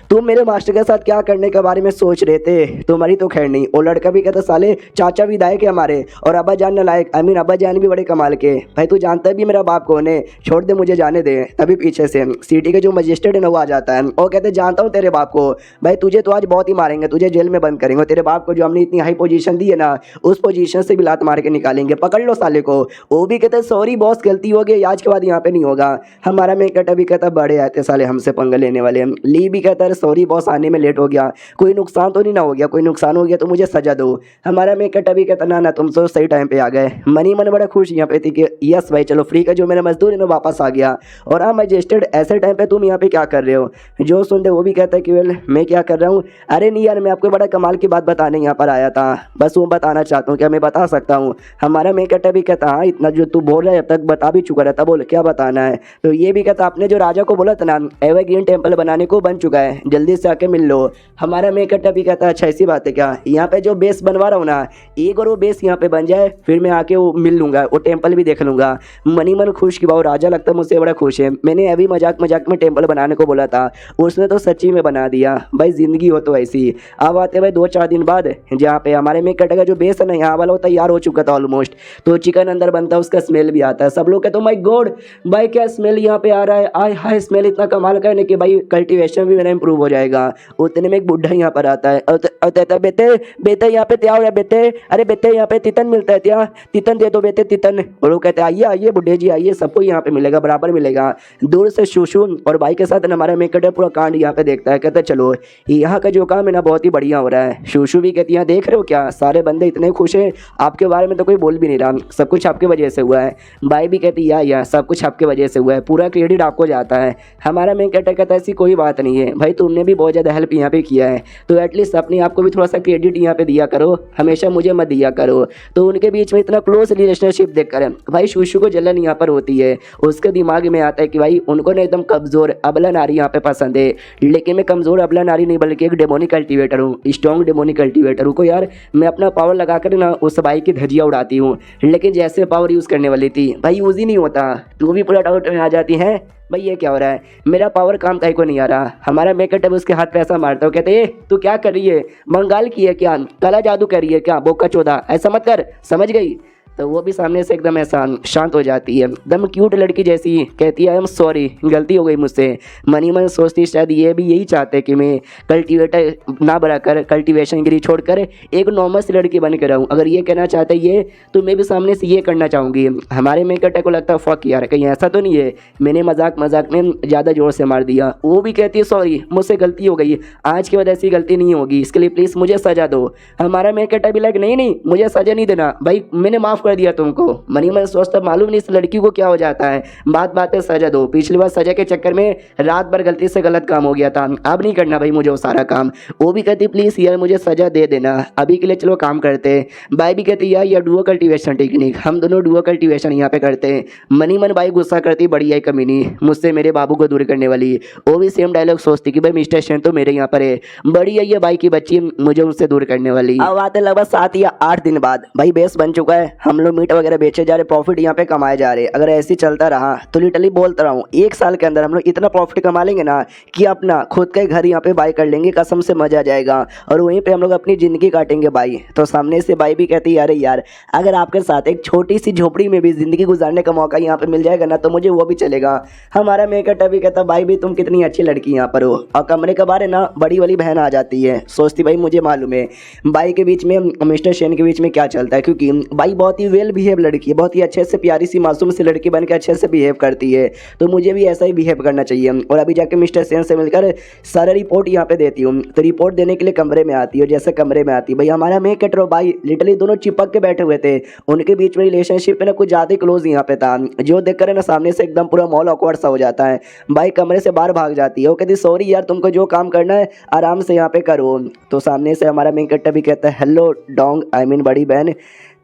[SPEAKER 1] तुम मेरे मास्टर के साथ क्या करने के बारे में सोच रहे थे, तुम्हारी तो खैर नहीं। वो लड़का भी कहता साले चाचा विधायक है हमारे और अब्बा जान नालायक, आई मीन अब्बा जान भी बड़े कमाल के, भाई तू जानता भी मेरा बाप कौन है, छोड़ दे मुझे जाने दे। तभी पीछे से सिटी के जो मजिस्ट्रेट है ना वो आ जाता है और कहते जानता हूँ तेरे बाप को, भाई तुझे तो आज बहुत ही मारेंगे, तुझे जेल में बंद करेंगे, तेरे बाप को जो हमने इतनी हाई पोजीशन दी है ना उस पोजीशन से भी लात मार के निकालेंगे, पकड़ लो साले को। वो भी कहते सॉरी बॉस गलती हो गई, आज के बाद यहाँ पे नहीं होगा। हमारा मेकट भी कहता बड़े आते साले हमसे पंगा लेने वाले। ली भी कहता है सॉरी बॉस आने में लेट हो गया, कोई नुकसान तो नहीं ना हो गया, कोई नुकसान हो गया तो मुझे सजा दो। हमारा मेकट भी कहता ना तुम तो सही टाइम पे आ गए। मनी मन बड़ा खुश यहाँ पे थी कि यस भाई चलो फ्री का जो मेरा मजदूर है ना वापस आ गया। और हाँ मजिस्ट्रेट ऐसे टाइम पे तुम यहाँ पे क्या कर रहे हो? जो सुनते वो भी कहता है कि वेल मैं क्या कर रहा हूँ, अरे नहीं यार मैं आपको बड़ा कमाल की बात बताने यहाँ पर आया था, बस वो बताना चाहता हूँ, क्या मैं बता सकता हूँ? हमारा मेकट भी कहता हाँ इतना जो तू बोल रहा है अब तक बता भी चुका रहता, बोल क्या बताना है? तो ये भी कहता आपने जो राजा को बोला था ना एवरग्रीन टेम्पल बनाने को बन चुका है, जल्दी से आके मिल लो। हमारा मेकट भी कहता है अच्छा ऐसी बात है क्या, यहाँ पे जो बेस बनवा रहा हूँ ना एक और वो बेस यहाँ पे बन जाए फिर मैं आके वो मिल लूँगा, वो टेम्पल भी देख लूँगा। मनी मन खुश कि भाव राजा लगता है मुझसे बड़ा खुश है, मैंने अभी मजाक मजाक में टेम्पल बनाने को बोला था उसने तो सच्ची में बना दिया। भाई जिंदगी हो तो ऐसी। अब आते भाई 2-4 दिन बाद जहाँ पे हमारे मेकट का जो बेस है ना यहाँ वाला वो तैयार हो चुका था ऑलमोस्ट, तो चिकन अंदर बनता है उसका स्मेल भी आता है। सब लोग कहते माय गॉड भाई क्या स्मेल यहाँ पे आ रहा है, आय हाय स्मेल इतना कमाल का है ना कि भाई कल्टीवेशन भी मेरा इंप्रूव हो जाएगा। उतने में एक बुढ़ा यहाँ पर आता है और कहता बेटे बेटे यहाँ पे क्या हो रहा है बेटे, अरे बेटे यहाँ पे तितन मिलता है क्या, तितन दे दो बेटे तितन। और वो कहते हैं आइए आइए बुढ़े जी आइए, सबको यहाँ पे मिलेगा बराबर मिलेगा। दूर से शूशू और भाई के साथ हमारा मेकट पूरा कांड यहाँ पे देखता है, कहता है चलो यहाँ का जो काम है ना बहुत ही बढ़िया हो रहा है। शूशू भी कहती है देख रहे हो क्या सारे बंदे इतने खुश है, आपके बारे में तो कोई बोल भी नहीं रहा, सब कुछ आपके वजह से हुआ है। भाई भी कहती है या सब कुछ आपके वजह से हुआ है, पूरा क्रेडिट आपको जाता है। हमारा मेकट कहता है ऐसी कोई बात नहीं है भाई, तुमने भी बहुत ज़्यादा हेल्प यहाँ पे किया है तो एटलीस्ट अपने आप को भी थोड़ा सा क्रेडिट यहाँ पे दिया करो, हमेशा मुझे मत दिया करो। तो उनके बीच में इतना क्लोज रिलेशनशिप देखकर भाई शूशू को जलन यहाँ पर होती है। उसके दिमाग में आता है कि भाई उनको ना एकदम कमज़ोर अबला नारी यहाँ पे पसंद है, लेकिन मैं कमज़ोर अबला नारी नहीं बल्कि एक डेमोनिक कल्टीवेटर हूँ, स्ट्रॉन्ग डेमोनिक कल्टीवेटर हूँ। को यार मैं अपना पावर लगाकर ना उस भाई की धजिया उड़ाती हूँ, लेकिन जैसे पावर यूज़ करने वाली थी भाई यूज़ ही नहीं होता। तू भी पूरा डाउट में आ जाती है भाई ये क्या हो रहा है, मेरा पावर काम काहे को नहीं आ रहा। हमारा मेकट अब उसके हाथ पे ऐसा मारता हूँ, कहते तू क्या कर रही है, बंगाल की है क्या, काला जादू कर रही है क्या, बोका चौधा, ऐसा मत कर समझ गई। तो वो भी सामने से एकदम ऐसा शांत हो जाती है, एकदम क्यूट लड़की जैसी, कहती है आई एम सॉरी, गलती हो गई मुझसे। मनी मन सोचती शायद ये भी यही चाहते कि मैं कल्टीवेटर ना बनाकर कल्टीवेशन गिरी छोड़कर एक नॉर्मल सी लड़की बन के रहूँ। अगर ये कहना चाहते ये तो मैं भी सामने से ये करना चाहूँगी। हमारे मेकटे को लगता है फक यार कहीं ऐसा तो नहीं है, मैंने मजाक में ज़्यादा ज़ोर से मार दिया। वो भी कहती है सॉरी मुझसे गलती हो गई, आज के बाद ऐसी गलती नहीं होगी, इसके लिए प्लीज़ मुझे सजा दो। हमारा मेकटा भी लाइक नहीं मुझे सजा नहीं देना भाई, मैंने माफ़ कर दिया तुमको। मनी मन सोचता मालूम नहीं इस लड़की को क्या हो जाता है, बात पे सजा दो। पिछली बार सजा के चक्कर में रात भर गलती से गलत काम हो गया था, अब नहीं करना भाई मुझे वो सारा काम। वो भी कहती प्लीज़ यार मुझे सजा दे देना, अभी के लिए चलो काम करते हैं। बाई भी कहती यार ये डुओ कल्टीवेशन टेक्निक, हम दोनों डुओ कल्टीवेशन यहाँ पे करते हैं। मनी मन बाई गुस्सा करती बढ़िया ही कमीनी, मुझसे मेरे बाबू को दूर करने वाली। वो भी सेम डायलॉग सोचती कि भाई मिस्टर शेन तो मेरे यहाँ पर है, बढ़िया ये बाई की बच्ची मुझे उससे दूर करने वाली। अब आते लगभग 7 या 8 दिन बाद भाई बेस बन चुका है, हम लोग मीट वगैरह बेचे जा रहे, प्रॉफिट यहाँ पे कमाए जा रहे। अगर ऐसे चलता रहा तो लिटरली बोलता रहा हूँ 1 साल के अंदर हम लोग इतना प्रॉफिट कमा लेंगे ना कि अपना खुद का घर यहाँ पे बाई कर लेंगे, कसम से मजा आ जाएगा, और वहीं पे हम लोग अपनी ज़िंदगी काटेंगे बाई। तो सामने से बाई भी कहती है अरे यार अगर आपके साथ एक छोटी सी झोपड़ी में भी ज़िंदगी गुजारने का मौका यहाँ पे मिल जाएगा ना तो मुझे वो भी चलेगा। हमारा मेकट भी कहता भाई भी तुम कितनी अच्छी लड़की यहाँ पर हो। और कमरे के बारे ना बड़ी वाली बहन आ जाती है, सोचती भाई मुझे मालूम है बाई के बीच में मिस्टर शेन के बीच में क्या चलता है, क्योंकि बाई बहुत ही वेल बिहेव लड़की है, बहुत ही अच्छे से प्यारी सी मासूम सी लड़की बन के अच्छे से बिहेव करती है, तो मुझे भी ऐसा ही बिहेव करना चाहिए। और अभी जाके मिस्टर सेन से मिलकर सारा रिपोर्ट यहाँ पे देती हूँ। तो रिपोर्ट देने के लिए कमरे में आती है, जैसे कमरे में आती भाई हमारा मेक कटर भाई लिटरली दोनों चिपक के बैठे हुए थे, उनके बीच में रिलेशनशिप ना कुछ ज़्यादा क्लोज यहाँ पे था, जो देखकर ना सामने से एकदम पूरा मॉल ऑकवर्ड सा हो जाता है। भाई कमरे से बाहर भाग जाती है, वो कहती सॉरी यार तुमको जो काम करना है आराम से यहाँ पे करो। तो सामने से हमारा मेक कटर भी कहता है हेलो डोंग आई मीन बड़ी बहन,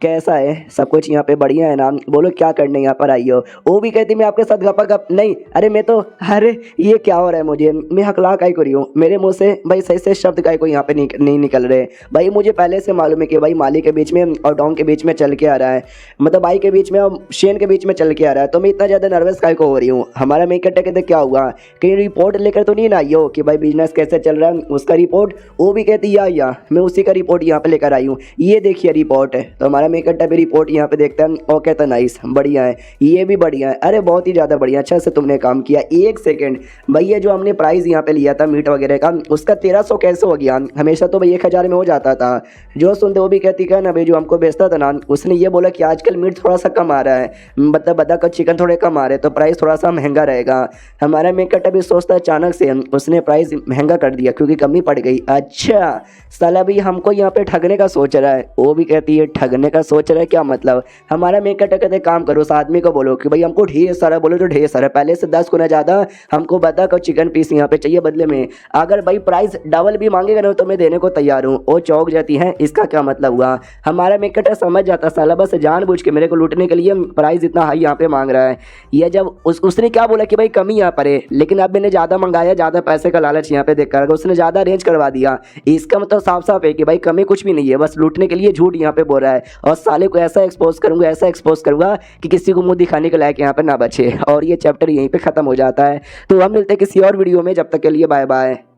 [SPEAKER 1] कैसा है सब कुछ यहाँ पे बढ़िया है ना, बोलो क्या करने यहाँ पर आई हो। वो भी कहती मैं आपके साथ गपा गप नहीं, अरे मैं तो अरे ये क्या हो रहा है मुझे, मैं हकला काय को रही हूँ, मेरे मुंह से भाई सही से शब्द काय को यहाँ पे नहीं निकल रहे। भाई मुझे पहले से मालूम है कि भाई माली के बीच में और डोंग के बीच में चल के आ रहा है, मतलब भाई के बीच में और शेन के बीच में चल के आ रहा है, तो मैं इतना ज़्यादा नर्वस काय को हो रही हूँ। हमारा मेक कटे कहते क्या हुआ, कहीं रिपोर्ट लेकर तो नहीं ना आई हो कि भाई बिजनेस कैसे चल रहा है उसका रिपोर्ट। वो भी कहती या मैं उसी का रिपोर्ट यहाँ पे लेकर आई हूँ, ये देखिए रिपोर्ट है। तो हमारा मेक कटे भी रिपोर्ट यहाँ पे देखता है, ओके तो नाइस बढ़िया है, ये भी बढ़िया है, अरे बहुत ही ज़्यादा बढ़िया, अच्छा से तुमने काम किया। 1 सेकंड भैया जो हमने प्राइस यहाँ पे लिया था मीट वगैरह का उसका 1300 कैसे हो गया, हमेशा तो भाई 1000 में हो जाता था। जो सुनते वो भी कहती क्या ना भाई जो हमको बेचता था ना उसने ये बोला कि आजकल मीट थोड़ा सा कम आ रहा है, मतलब बदा का चिकन थोड़े कम आ रहे तो प्राइस थोड़ा सा महंगा रहेगा। हमारा मेकट अभी सोचता अचानक से उसने प्राइस महंगा कर दिया क्योंकि कमी पड़ गई। अच्छा साला भी हमको यहाँ पे ठगने का सोच रहा है। वो भी कहती है ठगने का सोच रहा है क्या मतलब। हमारा मेकट कहते काम करो उस आदमी को बोलो कि भाई हमको ढेर सारा, बोलो जो ढेर सारा पहले से 10 गुना ज़्यादा हमको बदा का चिकन पीस यहाँ पे चाहिए बदले में, अगर भाई प्राइस डबल भी मांगेगा ना तो मैं देने को तैयार हूँ। वो चौंक जाती है, इसका क्या मतलब हुआ। हमारा मेकट समझ जाता साला बस जानबूझ के मेरे को लूटने के लिए प्राइस इतना हाई यहाँ पे मांग रहा है। यह जब उसने क्या बोला कि भाई कमी यहाँ पर है, लेकिन अब मैंने ज़्यादा मंगाया, ज़्यादा पैसे का लालच यहाँ पे देखकर उसने ज़्यादा रेंज करवा दिया। इसका मतलब साफ साफ है कि भाई कमी कुछ भी नहीं है, बस लूटने के लिए झूठ यहाँ पे बोल रहा है। और साले को ऐसा एक्सपोज करूंगा, ऐसा एक्सपोज करूंगा कि किसी को मुंह दिखाने के लायक यहाँ पे ना बचे। और ये चैप्टर यहीं पे खत्म हो जाता है। तो हम मिलते हैं किसी और वीडियो में, जब तक के लिए बाय बाय।